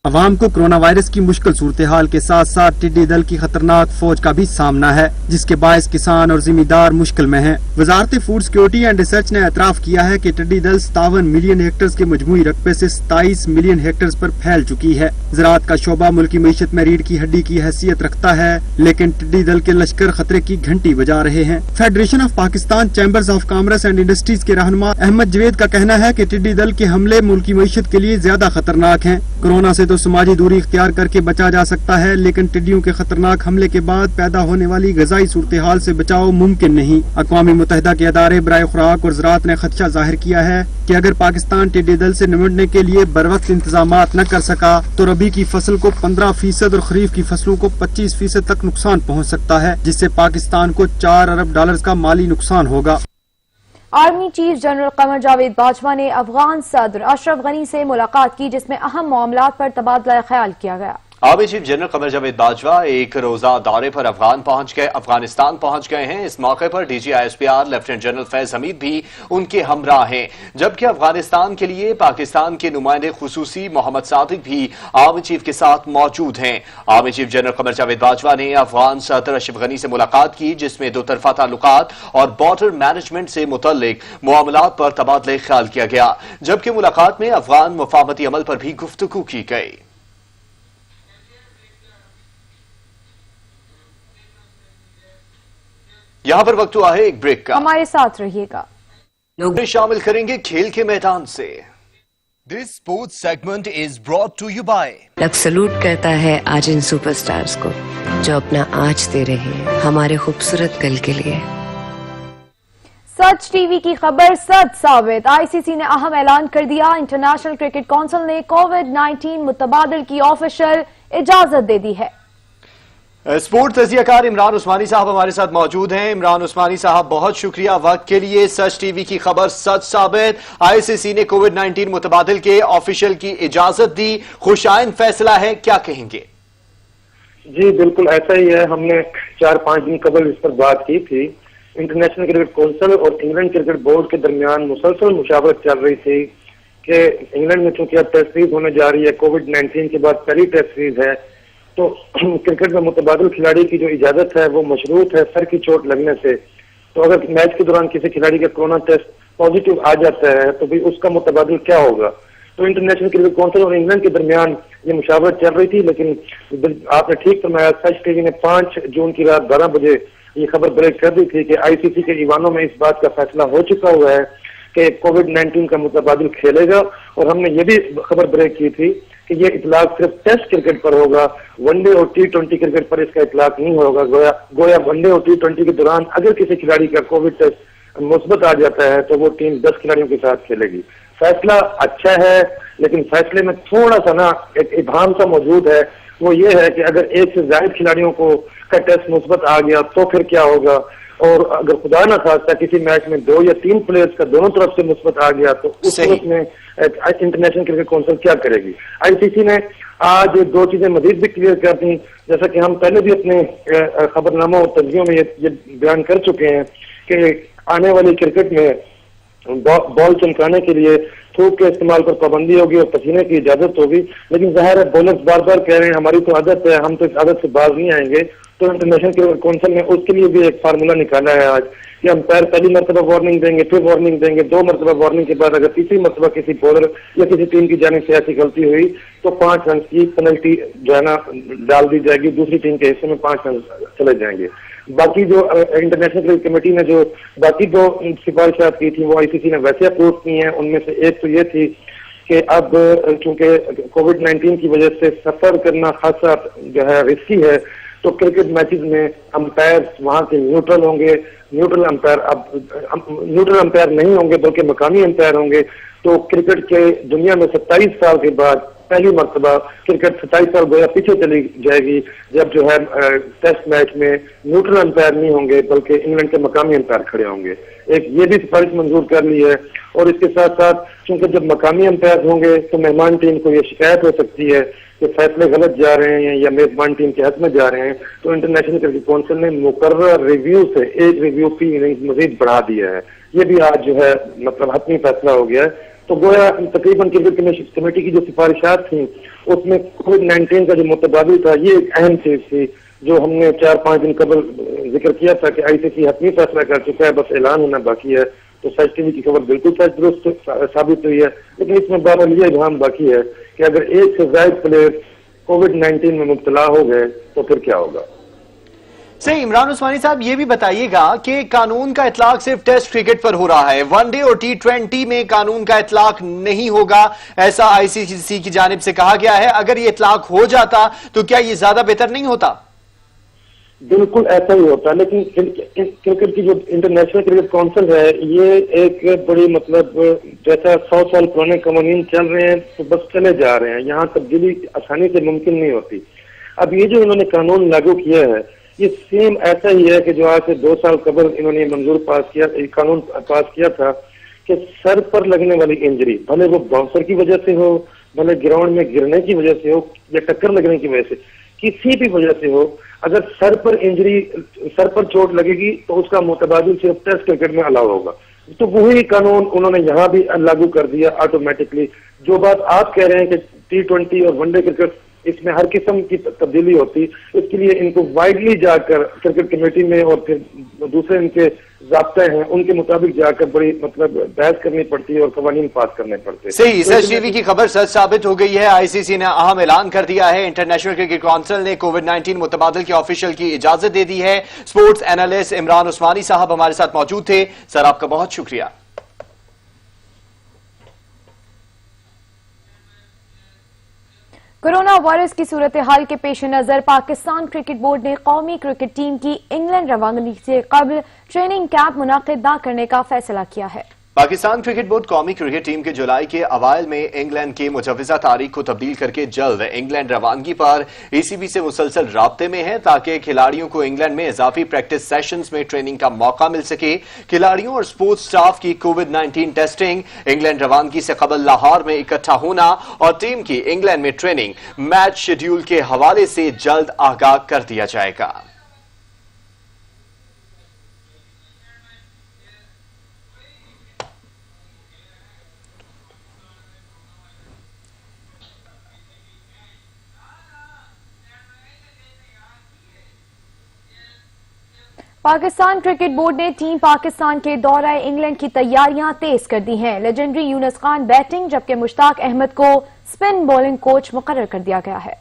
अवाम को कोरोना वायरस की मुश्किल सूरत हाल के साथ साथ टिड्डी दल की खतरनाक फौज का भी सामना है, जिसके बायस किसान और जिम्मेदार मुश्किल में हैं। वजारत फूड सिक्योरिटी एंड रिसर्च ने एतराफ किया है कि टिड्डी दल 57 मिलियन हेक्टर्स के मजमूई रकबे से 27 मिलियन हेक्टर्स पर फैल चुकी है। ज़राअत का शोबा मुल्की मईशत में रीढ़ की हड्डी की हैसियत रखता है, लेकिन टिड्डी दल के लश्कर खतरे की घंटी बजा रहे हैं। Federation of Pakistan chambers of commerce and industries के रहनुमा अहमद जवेद का कहना है कि टिड्डी दल के हमले मुल्की मईशत के लिए ज्यादा खतरनाक हैं। कोरोना से तो समाजी दूरी इख्तियार करके बचा जा सकता है, लेकिन टिड्डियों के खतरनाक हमले के बाद पैदा होने वाली गजाई सूरत हाल से बचाव मुमकिन नहीं। अक़वाम मुत्तहिदा के अदारे बराए खुराक और ज़राअत ने खदशा जाहिर किया है कि अगर पाकिस्तान टिड्डी दल से निपटने के लिए बरवक्त इंतजामात न कर सका तो रबी की फसल को 15% और खरीफ की फसलों को 25% तक नुकसान पहुँच सकता है, जिससे पाकिस्तान को $4 अरब का माली नुकसान होगा।
Army chief general Qamar Javed Bajwa ने अफगान सदर अशरफ गनी से मुलाकात की, जिसमें अहम मामलात पर तबादला ख्याल किया गया।
Army chief general Qamar Javed Bajwa एक रोजा दौरे पर अफगानिस्तान पहुंच गए हैं। इस मौके पर DG ISPR lieutenant general Faiz Hamid भी उनके हमराह हैं, जबकि अफगानिस्तान के लिए पाकिस्तान के नुमाइंदे खुसूसी मोहम्मद सादिक भी आर्मी चीफ के साथ मौजूद हैं। Army chief general Qamar Javed Bajwa ने अफगान सदर अशरफ गनी से मुलाकात की, जिसमें 2 तरफा ताल्लुकात और बॉर्डर मैनेजमेंट से मुतल्लिक मामलात पर तबादला ख्याल किया गया, जबकि मुलाकात में अफगान मुफाहमती अमल पर भी गुफ्तगू की गई। यहाँ पर वक्त हुआ है एक ब्रेक का,
हमारे साथ रहिएगा।
लोग शामिल करेंगे खेल के मैदान से। This sports segment is brought to you by
luck salute करता है आज इन सुपरस्टार्स को जो अपना आज दे रहे हैं हमारे खूबसूरत कल के लिए।
सच टीवी की खबर सच साबित, ICC ने अहम ऐलान कर दिया। इंटरनेशनल क्रिकेट काउंसिल ने कोविड-19 मुतबादल की ऑफिशियल इजाजत दे दी है।
स्पोर्ट तजियाकार इमरान उस्मानी साहब हमारे साथ मौजूद हैं। इमरान उस्मानी साहब, बहुत शुक्रिया वक्त के लिए। सच टीवी की खबर सच साबित, आईसीसी ने कोविड-19 मुतबादिल के ऑफिशियल की इजाजत दी, खुशाइन फैसला है, क्या कहेंगे?
जी बिल्कुल ऐसा ही है। हमने 4-5 दिन कबल इस पर बात की थी। इंटरनेशनल क्रिकेट काउंसिल और इंग्लैंड क्रिकेट बोर्ड के दरमियान मुसलसल मुशावरत चल रही थी कि इंग्लैंड में चूंकि अब टेस्ट सीरीज होने जा रही है, कोविड-19 के बाद पहली टेस्ट सीरीज है, तो क्रिकेट में मुतबादिल खिलाड़ी की जो इजाजत है वो मशरूत है सर की चोट लगने से। तो अगर मैच के दौरान किसी खिलाड़ी का कोरोना टेस्ट पॉजिटिव आ जाता है तो भी उसका मुतबादिल क्या होगा। तो इंटरनेशनल क्रिकेट काउंसिल और इंग्लैंड के दरमियान ये मुशावरत चल रही थी, लेकिन आपने ठीक फरमाया, सच टीवी ने 5 जून की रात 12 बजे ये खबर ब्रेक कर दी थी कि आईसीसी के ईवानों में इस बात का फैसला हो चुका हुआ है कि कोविड-19 का मुतबादिल खेलेगा। और हमने ये भी खबर ब्रेक की थी कि ये इतलाक सिर्फ टेस्ट क्रिकेट पर होगा, वनडे और T20 क्रिकेट पर इसका इतलाक नहीं होगा। गोया वनडे और T20 के दौरान अगर किसी खिलाड़ी का कोविड टेस्ट मुस्बत आ जाता है तो वो टीम 10 खिलाड़ियों के साथ खेलेगी। फैसला अच्छा है, लेकिन फैसले में थोड़ा सा ना एक इबाम सा मौजूद है। वो ये है कि अगर 1 से ज्यादा खिलाड़ियों को का टेस्ट मुस्बत आ गया तो फिर क्या होगा, और अगर खुदा ना खास्ता किसी मैच में 2 या 3 प्लेयर्स का दोनों तरफ से मुस्बत आ गया तो उस सूरत में इंटरनेशनल क्रिकेट काउंसिल क्या करेगी। आईसीसी ने आज 2 चीजें मजीद भी क्लियर कर दी, जैसा कि हम पहले भी अपने खबरनामा और तस्वीरों में ये बयान कर चुके हैं कि आने वाली क्रिकेट में बॉल चमकाने के लिए थूक के इस्तेमाल पर पाबंदी होगी और पसीने की इजाजत होगी। लेकिन जाहिर है बॉलर्स बार बार कह रहे हैं हमारी तो आदत है, हम तो इस आदत से बाज नहीं आएंगे। तो इंटरनेशनल क्रिकेट काउंसिल ने उसके लिए भी एक फार्मूला निकाला है आज कि अंपायर पहली मरतबा वार्निंग देंगे, फिर वार्निंग देंगे, 2 मरतबा वार्निंग के बाद अगर तीसरी मरतबा किसी बॉलर या किसी टीम की जानिब से ऐसी गलती हुई तो 5 रन की पेनल्टी जो है ना डाल दी जाएगी, दूसरी टीम के हिस्से में 5 रन चले जाएंगे। बाकी जो इंटरनेशनल क्रिकेट कमेटी ने जो बाकी 2 सिफारिशात की थी वो आईसीसी ने वैसे अप्रूव की हैं। उनमें से एक तो ये थी कि अब चूंकि कोविड-19 की वजह से सफर करना खासा जो है रिस्की है, तो क्रिकेट मैचेस में अंपायर वहां के न्यूट्रल होंगे। न्यूट्रल अंपायर नहीं होंगे बल्कि मकामी अंपायर होंगे। तो क्रिकेट के दुनिया में 27 साल के बाद पहली मरतबा क्रिकेट 27 साल गोया पीछे चली जाएगी जब जो है टेस्ट मैच में न्यूट्रल अंपायर नहीं होंगे बल्कि इंग्लैंड के मकामी अंपायर खड़े होंगे। एक ये भी सिफारिश मंजूर कर ली है। और इसके साथ साथ चूंकि जब मकामी अंपायर होंगे तो मेहमान टीम को ये शिकायत हो सकती है कि फैसले गलत जा रहे हैं या मेजबान टीम के हक में जा रहे हैं। तो इंटरनेशनल क्रिकेट काउंसिल ने मुकर्रर रिव्यू से 1 रिव्यू की इनिंग्स मजीद बढ़ा दिया है। ये भी आज जो है मतलब हतमी फैसला हो गया है। तो गोया तकरीबन क्रिकेट कमेटी की जो सिफारिशात थी उसमें कोविड-19 का जो मुतबादिल था ये एक अहम चीज थी जो हमने 4-5 दिन कबल जिक्र किया था कि आईसीसी हतमी फैसला कर चुका है, बस ऐलान होना बाकी है। तो सच टीवी की खबर बिल्कुल सच दुरुस्त साबित हुई है, लेकिन इसमें बहरहाल ये इल्हाम बाकी है कि अगर 1 से ज्यादा प्लेयर कोविड-19 में मुब्तला हो गए तो फिर क्या होगा।
सही। इमरान उस्मानी साहब, ये भी बताइएगा कि कानून का इतलाक सिर्फ टेस्ट क्रिकेट पर हो रहा है, वनडे और T20 में कानून का इतलाक नहीं होगा, ऐसा आईसीसी की जानिब से कहा गया है। अगर ये इतलाक हो जाता तो क्या ये ज्यादा बेहतर नहीं होता?
बिल्कुल ऐसा ही होता, लेकिन क्रिकेट की जो इंटरनेशनल क्रिकेट काउंसिल है ये एक बड़ी मतलब जैसा 100 साल पुराने कानून चल रहे हैं तो बस चले जा रहे हैं, यहाँ तब्दीली आसानी से मुमकिन नहीं होती। अब ये जो इन्होंने कानून लागू किया है ये सेम ऐसा ही है कि जो आज से 2 साल कबल इन्होंने कानून पास किया था कि सर पर लगने वाली इंजरी, भले वो बाउंसर की वजह से हो, भले ग्राउंड में गिरने की वजह से हो या टक्कर लगने की वजह से, किसी भी वजह से हो, अगर सर पर चोट लगेगी तो उसका मुतबादिल सिर्फ टेस्ट क्रिकेट में अलाउ होगा। तो वही कानून उन्होंने यहाँ भी लागू कर दिया ऑटोमेटिकली। जो बात आप कह रहे हैं कि T20 और वनडे क्रिकेट इसमें हर किस्म की तब्दीली होती, इसके लिए इनको वाइडली जाकर क्रिकेट कमेटी में और फिर दूसरे इनके ज़ाब्ते हैं उनके मुताबिक जाकर बड़ी मतलब बहस करनी पड़ती है और कवानीन पास करने पड़ते हैं।
सही। सच टीवी की खबर सच साबित हो गई है। आईसीसी ने अहम ऐलान कर दिया है, इंटरनेशनल क्रिकेट काउंसिल ने कोविड-19 मुतबादिल के ऑफिशियल की इजाजत दे दी है। स्पोर्ट्स एनालिस्ट इमरान उस्मानी साहब हमारे साथ मौजूद थे। सर, आपका बहुत शुक्रिया।
कोरोना वायरस की सूरत हाल के पेश नजर पाकिस्तान क्रिकेट बोर्ड ने कौमी क्रिकेट टीम की इंग्लैंड रवानगी से कबल ट्रेनिंग कैंप मुनाकिद न करने का फैसला किया है।
पाकिस्तान क्रिकेट बोर्ड कौमी क्रिकेट टीम के जुलाई के अवाइल में इंग्लैंड की मुजव्वज़ा तारीख को तब्दील करके जल्द इंग्लैंड रवानगी पर ECB से मुसलसल राब्ते में है ताकि खिलाड़ियों को इंग्लैंड में इजाफी प्रैक्टिस सेशंस में ट्रेनिंग का मौका मिल सके। खिलाड़ियों और स्पोर्ट्स स्टाफ की कोविड-19 टेस्टिंग, इंग्लैंड रवानगी से कबल लाहौर में इकट्ठा होना और टीम की इंग्लैंड में ट्रेनिंग मैच शेड्यूल के हवाले से जल्द आगाह कर दिया जाएगा।
पाकिस्तान क्रिकेट बोर्ड ने टीम पाकिस्तान के दौरा इंग्लैंड की तैयारियां तेज कर दी हैं। लेजेंडरी यूनुस खान बैटिंग जबकि मुश्ताक अहमद को स्पिन बॉलिंग कोच मुकर्रर कर दिया गया है।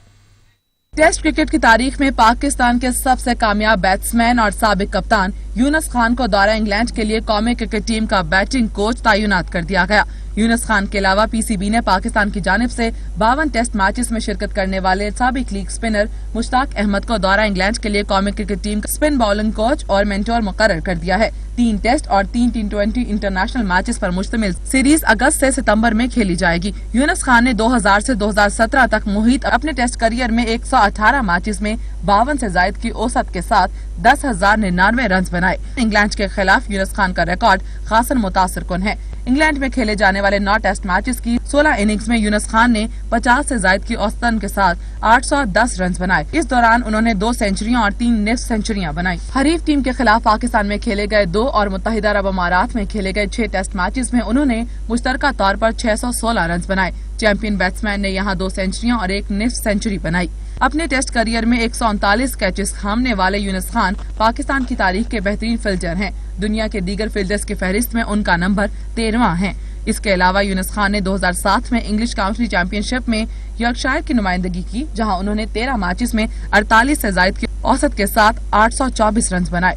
टेस्ट क्रिकेट की तारीख में पाकिस्तान के सबसे कामयाब बैट्समैन और साबिक कप्तान यूनुस खान को दौरा इंग्लैंड के लिए कौमी क्रिकेट टीम का बैटिंग कोच तैनात कर दिया गया। यूनुस खान के अलावा PCB ने पाकिस्तान की जानिब से 52 टेस्ट मैचेस में शिरकत करने वाले साबिक लीग स्पिनर मुश्ताक अहमद को दौरा इंग्लैंड के लिए कौमी क्रिकेट टीम का स्पिन बॉलिंग कोच और मेंटोर मुकर्रर कर दिया है। 3 टेस्ट और 3 T20 इंटरनेशनल मैचेस पर मुश्तमिल सीरीज अगस्त से सितंबर में खेली जाएगी। यूनुस खान ने 2000 से 2017 तक मुहित अपने टेस्ट करियर में 118 मैचेस में 52 से जायद की औसत के साथ 10,099 रन बनाए। इंग्लैंड के खिलाफ यूनुस खान का रिकॉर्ड खासन मुतासिर कुन है। इंग्लैंड में खेले जाने वाले 9 टेस्ट मैचेस की 16 इनिंग्स में यूनुस खान ने 50 से जायद की औसतन के साथ 810 रन बनाए। इस दौरान उन्होंने 2 सेंचुरियां और 3 निफ्ट सेंचुरियां बनाई। हरीफ टीम के खिलाफ पाकिस्तान में खेले गए 2 और मुत्तहिदा अरब अमारात में खेले गए 6 टेस्ट मैचेस में उन्होंने मुश्तरका तौर पर 616 रन बनाए। चैंपियन बैट्समैन ने यहाँ 2 सेंचुरियां और 1 निफ्ट सेंचुरी बनाई। अपने टेस्ट करियर में 139 कैचेस थामने वाले यूनुस खान पाकिस्तान की तारीख के बेहतरीन फील्डर हैं। दुनिया के दीगर फील्डर्स की फहरिस्त में उनका नंबर 13वां है। इसके अलावा यूनुस खान ने 2007 में इंग्लिश काउंटी चैंपियनशिप में यॉर्कशायर की नुमाइंदगी की, जहां उन्होंने 13 मैचेस में 48 से जायद की औसत के साथ 824 रन बनाए।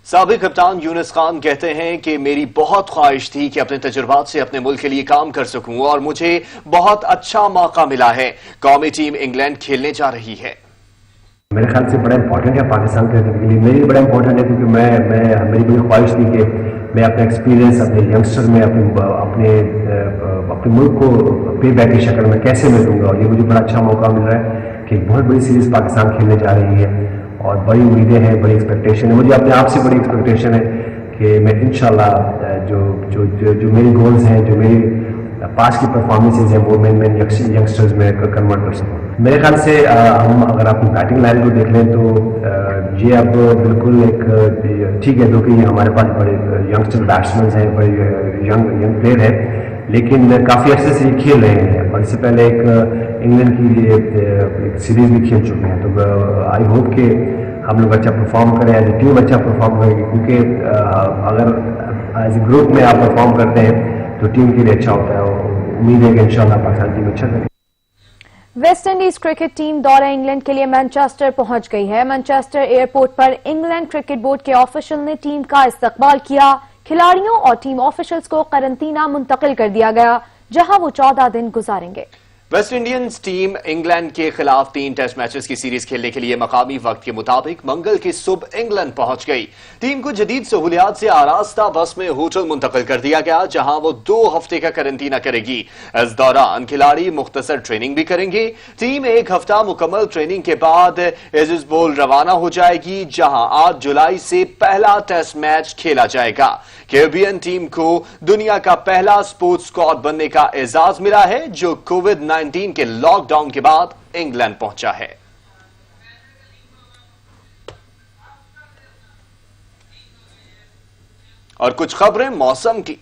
साबिक कप्तान यूनुस खान कहते हैं कि मेरी बहुत ख्वाहिश थी कि अपने तजुर्बात से अपने मुल्क के लिए काम कर सकूं और मुझे बहुत अच्छा मौका मिला है। कौमी टीम इंग्लैंड खेलने जा रही है।
मेरे ख्याल से बड़ा इंपॉर्टेंट है पाकिस्तान क्रिकेट के लिए। मेरे लिए बड़ा इंपॉर्टेंट है क्योंकि मेरी बड़ी ख्वाहिश थी कि मैं अपना एक्सपीरियंस अपने यंगस्टर में अपने मुल्क को पे बैक की शक्ल में कैसे मैं दूंगा, और ये मुझे बड़ा अच्छा मौका मिल रहा है कि बहुत बड़ी सीरीज पाकिस्तान खेलने जा रही है और बड़ी उम्मीदें हैं, बड़ी एक्सपेक्टेशन है। मुझे अपने आप से बड़ी एक्सपेक्टेशन है कि मैं इंशाल्लाह जो मेरी गोल्स हैं, जो मेरी पास की परफॉर्मेंसेज हैं, वो मैं यंगस्टर्स में कन्वर्ट कर सकूँ। मेरे ख्याल से हम अगर अपनी बैटिंग लाइन को देख लें तो ये अब बिल्कुल एक ठीक है, क्योंकि हमारे पास बड़े यंगस्टर बैट्समैन हैं, बड़े यंग प्लेयर है, लेकिन काफ़ी अर्से से ये खेल रहे हैं और इससे पहले एक इंग्लैंड की सीरीज भी खेल चुके हैं। तो आई होप कि हम लोग अच्छा परफॉर्म करें, एज ए टीम अच्छा परफॉर्म करेंगे, क्योंकि अगर एज ए ग्रुप में आप परफॉर्म करते हैं तो टीम के लिए अच्छा होता है और उम्मीद है कि इंशाल्लाह पाकिस्तान टीम अच्छा करेगी।
वेस्ट इंडीज क्रिकेट टीम दौरा इंग्लैंड के लिए मैनचेस्टर पहुंच गई है। मैनचेस्टर एयरपोर्ट पर इंग्लैंड क्रिकेट बोर्ड के ऑफिशियल ने टीम का इस्तकबाल किया। खिलाड़ियों और टीम ऑफिशियल्स को करंतना मुंतकिल कर दिया गया, जहां वो 14 दिन गुजारेंगे।
वेस्ट इंडियंस टीम इंग्लैंड के खिलाफ 3 टेस्ट मैचेस की सीरीज खेलने के लिए मकामी वक्त के मुताबिक मंगल की सुबह इंग्लैंड पहुंच गई। टीम को जदीद सहूलियात से आरास्ता बस में होटल मुंतकिल कर दिया गया, जहां वो 2 हफ्ते का करंतना करेगी। इस दौरान खिलाड़ी मुख्तसर ट्रेनिंग भी करेंगे। टीम 1 हफ्ता मुकम्मल ट्रेनिंग के बाद एजिज बोल रवाना हो जाएगी, जहां 8 जुलाई से पहला टेस्ट मैच खेला जाएगा। कैरिबियन टीम को दुनिया का पहला स्पोर्ट्स स्क्वाड बनने का एजाज मिला है, जो कोविड-19 के लॉकडाउन के बाद इंग्लैंड पहुंचा है। और कुछ खबरें मौसम की।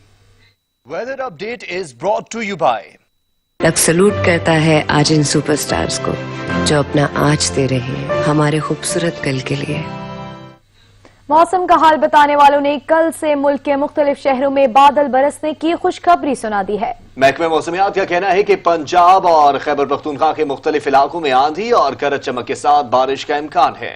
Weather update is brought to you by.
Luck salute करता है आज इन सुपरस्टार्स को जो अपना आज दे रहे हैं हमारे खूबसूरत कल के लिए।
मौसम का हाल बताने वालों ने कल से मुल्क के मुख्तलिफ शहरों में बादल बरसने की खुशखबरी सुना दी है।
महकमे मौसमियात का कहना है कि पंजाब और खैबर पख्तूनख्वा के मुख्तलिफ इलाकों में आंधी और गरज चमक के साथ बारिश का इम्कान है।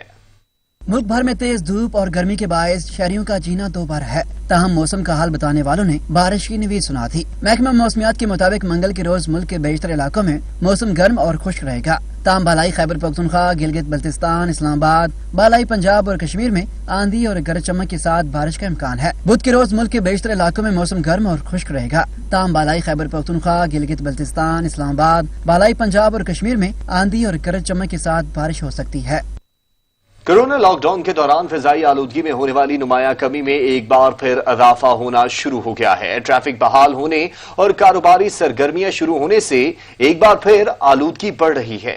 मुल्क भर में तेज धूप और गर्मी के बायस शहरियों का जीना दोबारा है। ताहम मौसम का हाल बताने वालों ने बारिश की नवीद सुना थी। महकमा मौसमियात के मुताबिक मंगल के रोज मुल्क के बेशतर इलाकों में मौसम गर्म और खुश्क रहेगा। ताहम बालाई खैबर पख्तूनख्वा, गिलगित बल्तिस्तान, इस्लामाबाद, बालाई पंजाब और कश्मीर में आंधी और गरज चमक के साथ बारिश का इम्कान है। बुध के रोज मुल्क के बेशतर इलाकों में मौसम गर्म और खुश्क रहेगा। ताहम बालाई खैबर पख्तूनख्वा, गिलगित बल्तिस्तान, इस्लामाबाद, बालाई पंजाब और कश्मीर में आंधी और गरज चमक के साथ बारिश हो सकती है।
कोरोना लॉकडाउन के दौरान फिजाई आलूदगी में होने वाली नुमाया कमी में एक बार फिर इजाफा होना शुरू हो गया है। ट्रैफिक बहाल होने और कारोबारी सरगर्मियां शुरू होने से एक बार फिर आलूदगी बढ़ रही है।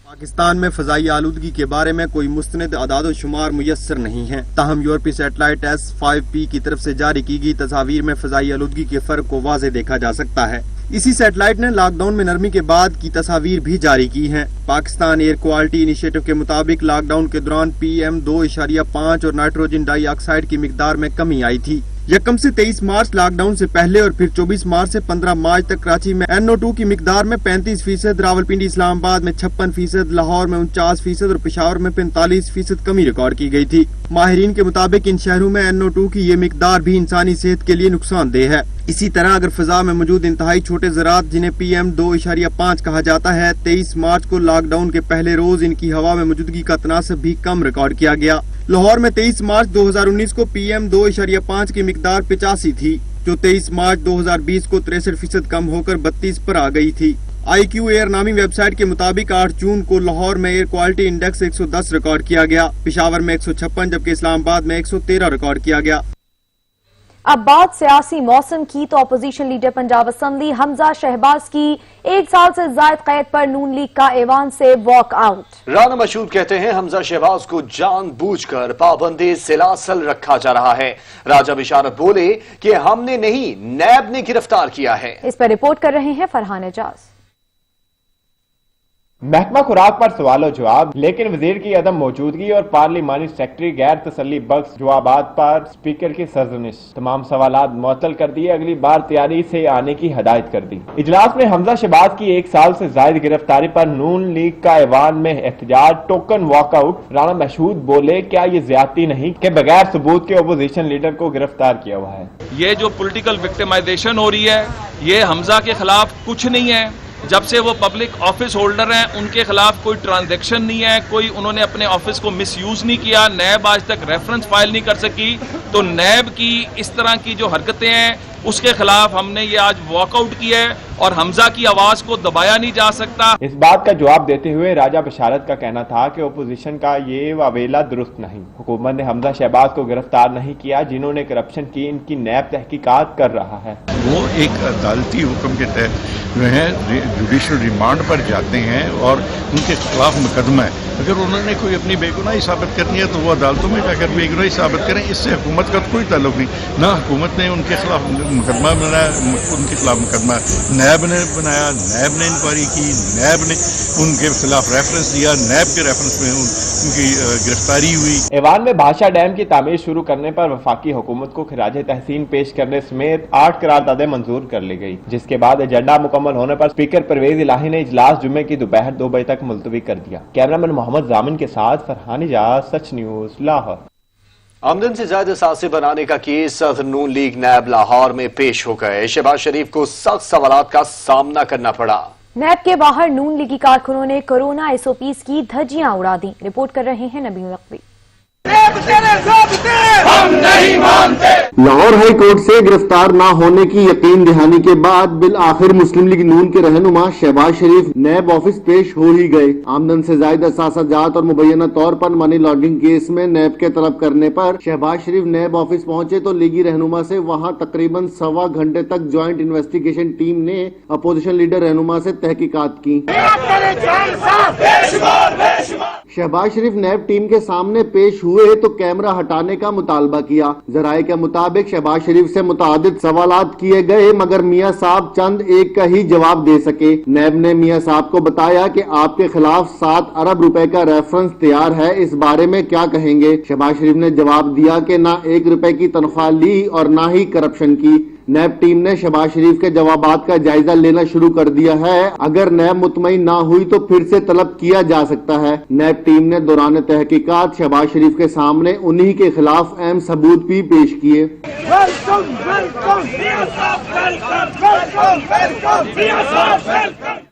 पाकिस्तान में फजाई आलूदगी के बारे में कोई मुस्तनद आदाद शुमार मुयस्सर नहीं है। ताहम यूरोपीय सैटेलाइट S5P की तरफ से जारी की गई तस्वीर में फजाई आलूदगी के फर्क को वाज़ेह देखा जा सकता है। इसी सैटेलाइट ने लॉकडाउन में नरमी के बाद की तस्वीर भी जारी की है। पाकिस्तान एयर क्वालिटी इनिशिएटिव के मुताबिक लॉकडाउन के दौरान PM 2.5 और नाइट्रोजन डाइऑक्साइड की मिकदार में कमी आई थी। यकम से 23 मार्च लॉकडाउन से पहले और फिर 24 मार्च से 15 मार्च तक कराची में NO2 की मिकदार में 35%, रावलपिंडी इस्लामाबाद में 56%, लाहौर में 49% और पेशावर में 45% कमी रिकॉर्ड की गई थी। माहिरीन के मुताबिक इन शहरों में NO2 की ये मिकदार भी इंसानी सेहत के लिए नुकसानदेह है। इसी तरह अगर फिजा में मौजूद इंतहाई छोटे ज़रात जिन्हें PM 2.5 कहा जाता है, 23 मार्च को लॉकडाउन के पहले रोज इनकी हवा में मौजूदगी का तनासब भी कम रिकॉर्ड किया गया। लाहौर में 23 मार्च 2019 को PM 2.5 की मिकदार 85 थी, जो 23 मार्च 2020 को 63% कम होकर 32 पर आ गई थी। IQ एयर नामी वेबसाइट के मुताबिक 8 जून को लाहौर में एयर क्वालिटी इंडेक्स 110 रिकॉर्ड किया गया, पेशावर में 156 जबकि इस्लामाबाद में 113 रिकॉर्ड किया गया।
अब बात सियासी मौसम की तो opposition leader Punjab assembly Hamza Shahbaz की 1 साल से ज्यादा कैद पर नून लीग का ऐवान से वॉक आउट।
राना मशहूद कहते हैं हमजा शहबाज को जानबूझकर पाबंदी सिलासल रखा जा रहा है। राजा बिशारत बोले कि हमने नहीं, नैब ने गिरफ्तार किया है।
इस पर रिपोर्ट कर रहे हैं फरहान एजाज।
महकमा खुराक पर सवालो जवाब, लेकिन वजीर की अदम मौजूदगी और पार्लिमानी सेक्रेटरी गैर तसल्ली बख्श जवाबात पर स्पीकर की सरजनिश, तमाम सवालात मुअत्तल कर दिए, अगली बार तैयारी से आने की हदायत कर दी। इजलास में हमजा शहबाज की 1 साल से ज्यादा गिरफ्तारी पर नून लीग का ऐवान में एहतजाज, टोकन वॉकआउट। राना मशहूद बोले, क्या ये ज्यादती नहीं कि बगैर सबूत के अपोजिशन लीडर को गिरफ्तार किया हुआ है।
ये जो पॉलिटिकल विक्टिमाइजेशन हो रही है, ये हमजा के खिलाफ कुछ नहीं है। जब से वो पब्लिक ऑफिस होल्डर हैं, उनके खिलाफ कोई ट्रांजैक्शन नहीं है, कोई उन्होंने अपने ऑफिस को मिसयूज नहीं किया। नैब आज तक रेफरेंस फाइल नहीं कर सकी, तो नैब की इस तरह की जो हरकतें हैं उसके खिलाफ हमने ये आज वॉकआउट किया है और हमजा की आवाज को दबाया नहीं जा सकता।
इस बात का जवाब देते हुए राजा बशारत का कहना था कि ओपोजिशन का ये वावेला दुरुस्त नहीं, हुकूमत ने हमजा शहबाज को गिरफ्तार नहीं किया, जिन्होंने करप्शन की इनकी नैब तहकीकात कर रहा है।
वो एक अदालती हुक्म के तहत जो है जुडिशल रिमांड पर जाते हैं और उनके खिलाफ मुकदमा है। अगर उन्होंने कोई अपनी बेगुनाही साबित करनी है तो वो अदालतों में जाकर बेगुनाही साबित करें। इससे हुकूमत का कोई ताल्लुक नहीं। ना हुकूमत ने उनके खिलाफ मुकदमा बनाया, उनके खिलाफ मुकदमा नैब ने बनाया, नैब ने इंक्वायरी की, नैब ने उनके खिलाफ रेफरेंस दिया, नैब के रेफरेंस में उनकी गिरफ्तारी हुई।
ऐवान में भाषा डैम की तामीर शुरू करने पर वफाकी हुकूमत को खिराज तहसीन पेश करने समेत 8 करारदादें मंजूर कर ली गई, जिसके बाद एजेंडा मुकम्मल होने पर स्पीकर परवेज इलाही ने इजलास जुम्मे की दोपहर 2 बजे तक मुलतवी कर दिया। कैमरामैन मोहम्मद जामिन के साथ फरहान इजाज, सच न्यूज, लाहौर।
आमदन से ज्यादा सासे बनाने का केस सदर नून लीग नैब लाहौर में पेश हो गए। शहबाज शरीफ को सख्त सवालात का सामना करना पड़ा।
नैब के बाहर नून लीगी कारकुनों ने कोरोना SOPs की धज्जियां उड़ा दी। रिपोर्ट कर रहे हैं नबी नकवी।
हम नहीं मानते। लाहौर हाई कोर्ट से गिरफ्तार न होने की यकीन दहानी के बाद बिल आखिर मुस्लिम लीग नून के रहनुमा शहबाज शरीफ नैब ऑफिस पेश हो ही गए। आमदन से ज्यादा असासाजात और मुबैना तौर पर मनी लॉन्ड्रिंग केस में नैब के तलब करने पर शहबाज शरीफ नैब ऑफिस पहुंचे तो लीगी रहनुमा से वहां तकरीबन 1.25 घंटे तक ज्वाइंट इन्वेस्टिगेशन टीम ने अपोजिशन लीडर रहनुमा से तहकीकात की। शहबाज शरीफ नैब टीम के सामने पेश हुए तो कैमरा हटाने का मुतालबा किया। जराये के मुताबिक शहबाज शरीफ से मुतादिद सवालात किए गए मगर मियां साहब चंद एक का ही जवाब दे सके। नैब ने मियां साहब को बताया कि आपके खिलाफ 7 अरब रुपए का रेफरेंस तैयार है, इस बारे में क्या कहेंगे। शहबाज शरीफ ने जवाब दिया कि ना 1 रुपए की तनख्वाह ली और ना ही करप्शन की। नैब टीम ने शहबाज शरीफ के जवाबात का जायजा लेना शुरू कर दिया है। अगर नैब मुतमईन ना हुई तो फिर से तलब किया जा सकता है। नैब टीम ने दौरान तहकीकात शहबाज शरीफ के सामने उन्हीं के खिलाफ अहम सबूत भी पेश किए।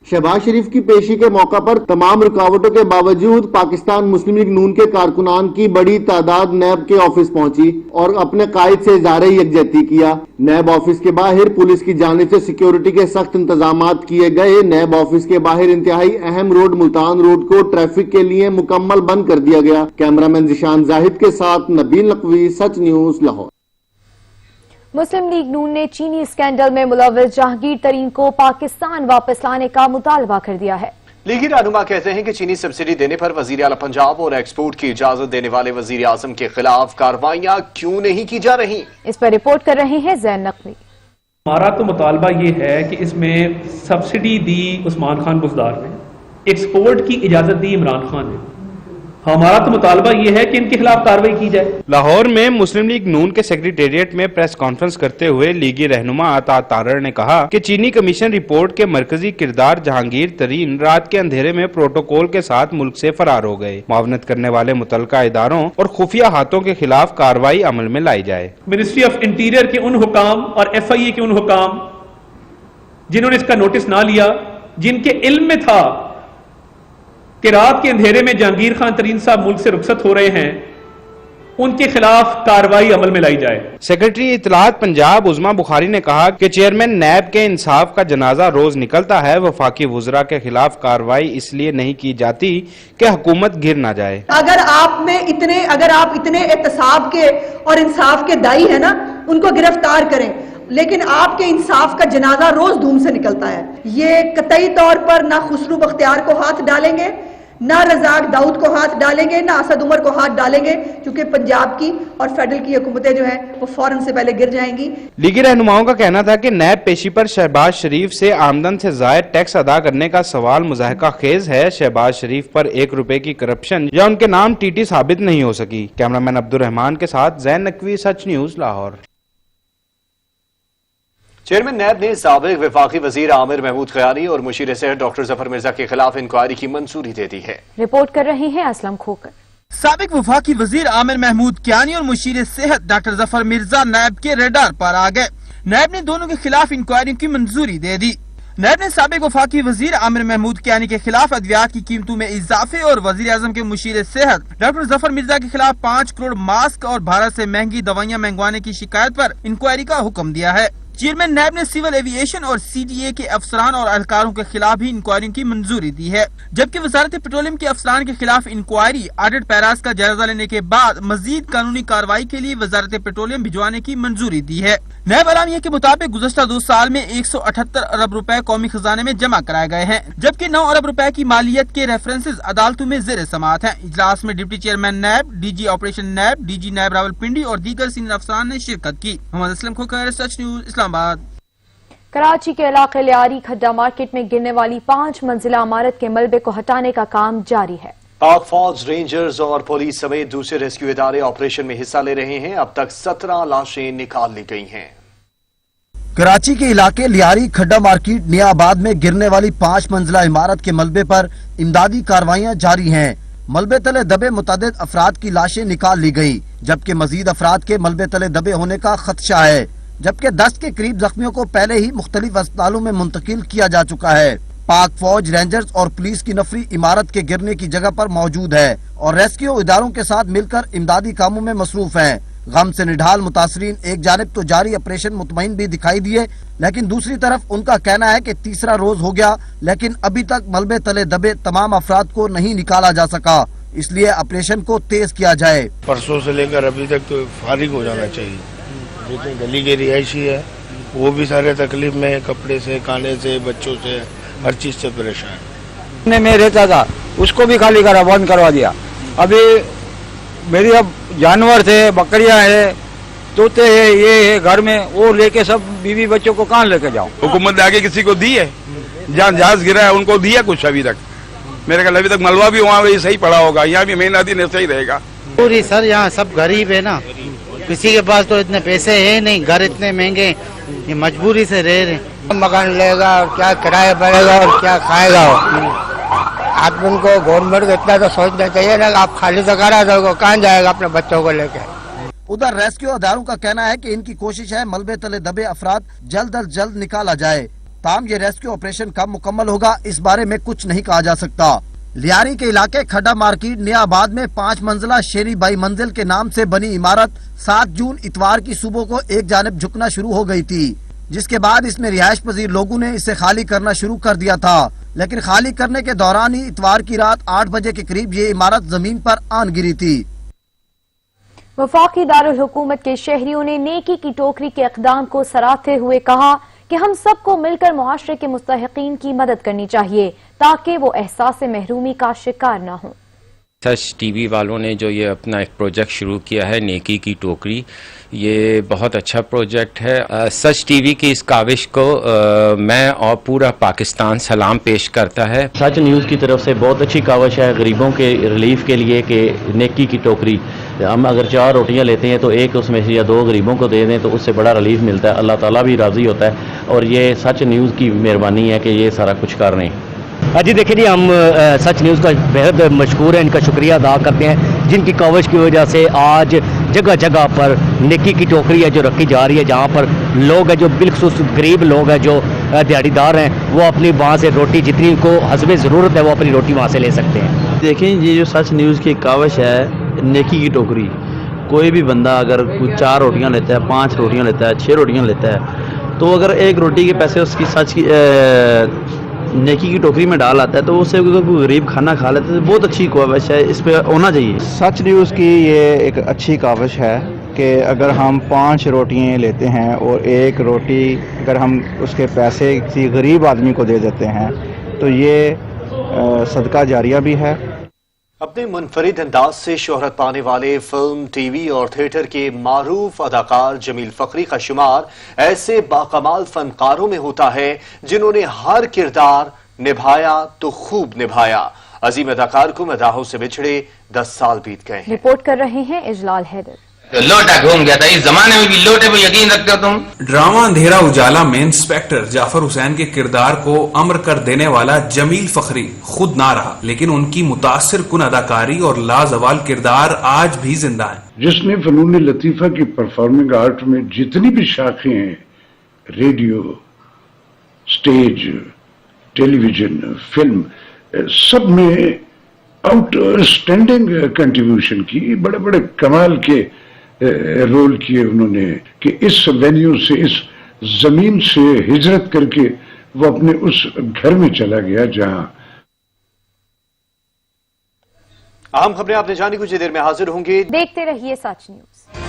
शहबाज शरीफ की पेशी के मौका पर तमाम रुकावटों के बावजूद पाकिस्तान मुस्लिम लीग नून के कारकुनान की बड़ी तादाद नैब के ऑफिस पहुंची और अपने कायद से इज़हार यकजहती किया। नैब ऑफिस के बाहर पुलिस की जानिब से सिक्योरिटी के सख्त इंतजामात किए गए। नैब ऑफिस के बाहर इंतहाई अहम रोड मुल्तान रोड को ट्रैफिक के लिए मुकम्मल बंद कर दिया गया। कैमरामैन जिशान जाहिद के साथ नबील नकवी, सच न्यूज, लाहौर।
मुस्लिम लीग नून ने चीनी स्कैंडल में मुलव्वस जहांगीर तरीन को पाकिस्तान वापस लाने का मुतालबा कर दिया है।
लीगी रहनुमा कहते हैं कि चीनी सब्सिडी देने पर वजीर आला पंजाब और एक्सपोर्ट की इजाजत देने वाले वजीर आजम के खिलाफ कार्रवाइयां क्यों नहीं की जा रही।
इस पर रिपोर्ट कर रहे हैं जैन नकवी।
हमारा तो मुतालबा ये है कि इसमें सब्सिडी दी उस्मान खान बुज़दार ने, एक्सपोर्ट की इजाजत दी इमरान खान ने। हमारा तो मुतालबा ये है कि इनके खिलाफ कार्रवाई की जाए।
लाहौर में मुस्लिम लीग नून के सेक्रेटेरिएट में प्रेस कॉन्फ्रेंस करते हुए लीगी रहनुमा अता तारड़ ने कहा कि चीनी कमीशन रिपोर्ट के मरकजी किरदार जहांगीर तरीन रात के अंधेरे में प्रोटोकॉल के साथ मुल्क से फरार हो गए। मुआवनत करने वाले मुतलका इदारों और खुफिया हाथों के खिलाफ कार्रवाई अमल में लाई जाए।
मिनिस्ट्री ऑफ इंटीरियर के उन हुकाम और FIA के उन हुकाम जिन्होंने इसका नोटिस ना लिया, जिनके इल्म में था कि रात के अंधेरे में जहांगीर खान तरीन साहब मुल्क से रुखसत हो रहे हैं, उनके खिलाफ कार्रवाई अमल में लाई जाए।
सेक्रेटरी इत्तलात पंजाब उज़मा बुखारी ने कहा कि चेयरमैन नैब के इंसाफ का जनाजा रोज निकलता है। वफाकी वुज़रा के खिलाफ कार्रवाई इसलिए नहीं की जाती कि हुकूमत गिर ना जाए।
अगर आप इतने एहतसाब के और इंसाफ के दाई है ना, उनको गिरफ्तार करें, लेकिन आपके इंसाफ का जनाजा रोज धूम से निकलता है। ये कतई तौर पर ना खुसरू बख्तियार को हाथ डालेंगे, ना रज़ाक दाऊद को हाथ डालेंगे, ना असद उमर को हाथ डालेंगे, क्योंकि पंजाब की और फेडरल की हुकूमतें जो है वो फौरन से पहले गिर जाएंगी।
लीगी रहनुमाओं का कहना था कि नैब पेशी पर शहबाज शरीफ से आमदन से ज़ायद टैक्स अदा करने का सवाल मुज़ाहिका खेज है। शहबाज शरीफ पर 1 रुपए की करप्शन या उनके नाम टीटी साबित नहीं हो सकी। कैमरामैन अब्दुल रहमान के साथ जैन नकवी, सच न्यूज, लाहौर।
चेयरमैन नैब ने साबिक वफाकी वजीर आमिर महमूद खयानी और मुशीर सेहत डॉक्टर जफर मिर्जा के खिलाफ इंक्वायरी की मंजूरी दे दी है।
रिपोर्ट कर रहे हैं असलम खोकर।
साबिक वफाकी वजीर आमिर महमूद कियानी और मुशीर सेहत डॉक्टर जफर मिर्जा नैब के रेडार पर आ गए। नैब ने दोनों के खिलाफ इंक्वायरी की मंजूरी दे दी। नैब ने साबिक वफाकी वजीर आमिर महमूद कियानी के खिलाफ अद्वियात की कीमतों में इजाफे और वजीर आजम के मुशीर सेहत डॉक्टर जफर मिर्जा के खिलाफ 5 करोड़ मास्क और भारत से महंगी दवाइयां मंगवाने की शिकायत पर इंक्वायरी का हुक्म दिया है। चेयरमैन नैब ने सिविल एविएशन और CDA के अफसरान और एहलकारों के खिलाफ भी इंक्वायरी की मंजूरी दी है, जबकि वजारत पेट्रोलियम के अफसरान के खिलाफ इंक्वायरी ऑडिट पैरास का जायजा लेने के बाद मजीद कानूनी कार्रवाई के लिए वजारत पेट्रोलियम भिजवाने की मंजूरी दी है। नैब अलामिया के मुताबिक गुज़श्ता 2 साल में 178 अरब रुपए कौमी खजाने में जमा कराए गए हैं, जबकि 9 अरब रुपए की मालियत के रेफरेंसेस अदालतों में ज़ेर समाअत हैं। इजलास में डिप्टी चेयरमैन नैब, DG ऑपरेशन नैब, DG नैब रावलपिंडी और दीगर सीनियर अफसरान ने शिरकत की। मोहम्मद असलम खोकर, सच न्यूज, इस्लामाबाद।
कराची के इलाके लियारी खड्डा मार्केट में गिरने वाली 5 मंजिला इमारत के मलबे को हटाने का काम जारी है।
पाक फौज, रेंजर्स और पुलिस समेत दूसरे रेस्क्यू इदारे ऑपरेशन में हिस्सा ले रहे हैं। अब तक 17 लाशें निकाल ली गई हैं।
कराची के इलाके लियारी खड्डा मार्केट नियाबाद में गिरने वाली 5 मंजिला इमारत के मलबे पर इमदादी कार्रवाइयां जारी हैं। मलबे तले दबे मुतअद्दिद अफराद की लाशें निकाल ली गई, जबकि मजीद अफराद के मलबे तले दबे होने का खदशा है, जबकि 10 के करीब जख्मियों को पहले ही मुख्तलिफ अस्पतालों में मुंतकिल किया जा चुका है। पाक फौज, रेंजर्स और पुलिस की नफरी इमारत के गिरने की जगह पर मौजूद है और रेस्क्यू इदारों के साथ मिलकर इमदादी कामों में मसरूफ हैं। गम से निढाल मुतासरीन एक जानिब तो जारी ऑपरेशन मुतमईन भी दिखाई दिए, लेकिन दूसरी तरफ उनका कहना है कि तीसरा रोज हो गया लेकिन अभी तक मलबे तले दबे तमाम अफराद को नहीं निकाला जा सका, इसलिए ऑपरेशन को तेज किया जाए।
परसों से लेकर अभी तक तो फारिग हो जाना चाहिए। जितनी गली के रिहायशी है वो भी सारे तकलीफ में, कपड़े से, खाने से, बच्चों से, हर चीज से परेशान।
मैं रहता था उसको भी खाली करा, बंद करवा दिया। अभी मेरी अब जानवर थे, बकरियां है, तोते है, ये है घर में, वो लेके सब बीवी बच्चों को कहाँ लेके जाऊं।
हुकूमत ने आगे किसी को दी है? जहाँ जहाज गिरा है उनको दिया कुछ अभी तक? मेरे ख्याल अभी तक मलबा भी वहाँ वही सही पड़ा होगा, यहाँ भी महीना दिन ऐसा ही रहेगा।
पूरी सर यहाँ सब गरीब है ना,
किसी के पास तो इतने पैसे हैं नहीं, घर इतने महंगे, ये मजबूरी से रह रहे हैं। मकान लेगा और क्या किराया पड़ेगा और क्या खाएगा। आदमी को गवर्नमेंट को इतना तो सोचना चाहिए ना, आप खाली तो करा दो, कहाँ जाएगा अपने बच्चों को लेकर।
उधर रेस्क्यू अदारों का कहना है कि इनकी कोशिश है मलबे तले दबे अफराद जल्द अज जल्द निकाला जाए। ताहम ये रेस्क्यू ऑपरेशन कब मुकम्मल होगा इस बारे में कुछ नहीं कहा जा सकता। लियारी के इलाके खड्डा मार्केट नियाबाद में 5 मंजिला शेरी बाई मंजिल के नाम से बनी इमारत 7 जून इतवार की सुबह को एक जानिब झुकना शुरू हो गई थी, जिसके बाद इसमें रिहायश पजीर लोगों ने इसे खाली करना शुरू कर दिया था। लेकिन खाली करने के दौरान ही इतवार की रात 8 बजे के करीब ये इमारत जमीन पर आन गिरी थी।
वफाकी दारुल हुकूमत के शहरियों ने नेकी की टोकरी के इक़दाम को सराहते हुए कहा कि हम सबको मिलकर मुआशरे के मुस्तहिकीन की मदद करनी चाहिए ताकि वो एहसास महरूमी का शिकार न हो।
सच टीवी वालों ने जो ये अपना एक प्रोजेक्ट शुरू किया है नेकी की टोकरी, ये बहुत अच्छा प्रोजेक्ट है। सच टीवी की इस काविश को मैं और पूरा पाकिस्तान सलाम पेश करता है।
सच न्यूज़ की तरफ से बहुत अच्छी काविश है गरीबों के रिलीफ के लिए कि नेकी की टोकरी, हम अगर 4 रोटियां लेते हैं तो एक उसमें से या 2 गरीबों को दे दें तो उससे बड़ा रिलीफ मिलता है, अल्लाह ताला भी राज़ी होता है और ये सच न्यूज़ की मेहरबानी है कि ये सारा कुछ कर रहे हैं।
जी देखिए जी, हम सच न्यूज़ का बेहद मशकूर है, इनका शुक्रिया अदा करते हैं जिनकी कवरेज की वजह से आज जगह जगह पर नेकी की टोकरी है जो रखी जा रही है, जहाँ पर लोग हैं जो बिलखुसूस गरीब लोग हैं जो दिहाड़ीदार हैं वो अपनी वहाँ से रोटी जितनी उनको हस्बे ज़रूरत है वो अपनी रोटी वहाँ से ले सकते हैं।
देखें ये जो सच न्यूज़ की काविश है नेकी की टोकरी, कोई भी बंदा अगर कुछ 4 रोटियाँ लेता है, 5 रोटियाँ लेता है, 6 रोटियाँ लेता है, तो अगर एक रोटी के पैसे उसकी सच की नेकी की टोकरी में डाल आता है तो उससे कोई गरीब खाना खा लेता है। बहुत अच्छी काविश है, इस पे होना चाहिए।
सच न्यूज़ की ये एक अच्छी काविश है कि अगर हम 5 रोटियाँ लेते हैं और एक रोटी अगर हम उसके पैसे किसी गरीब आदमी को दे देते हैं तो ये सदका जारिया भी है।
अपने मुनफरिद अंदाज से शोहरत पाने वाले फिल्म, टीवी और थिएटर के मारूफ अदाकार जमील फखरी का शुमार ऐसे बाकमाल फनकारों में होता है जिन्होंने हर किरदार निभाया तो खूब निभाया। अजीम अदाकार को मदाहों से बिछड़े 10 साल बीत गए हैं।
रिपोर्ट कर रहे हैं इजलाल हैदर।
लोटा घूम गया था, इस जमाने में भी लोटे पे यकीन रखते हो तुम।
ड्रामा अंधेरा उजाला में इंस्पेक्टर जाफर हुसैन के किरदार को अमर कर देने वाला जमील फखरी खुद ना रहा, लेकिन उनकी मुतासिर कुन अदाकारी और लाजवाल किरदार आज भी जिंदा है।
जिसने फनून लतीफा की परफॉर्मिंग आर्ट में जितनी भी शाखें हैं, रेडियो, स्टेज, टेलीविजन, फिल्म, सब में आउटस्टैंडिंग कंट्रीब्यूशन की, बड़े बड़े कमाल के रोल किए उन्होंने कि इस वेन्यू से, इस जमीन से हिजरत करके वो अपने उस घर में चला गया जहां।
अहम खबरें आपने जानी, कुछ देर में हाजिर होंगे।
देखते रहिए सच न्यूज़।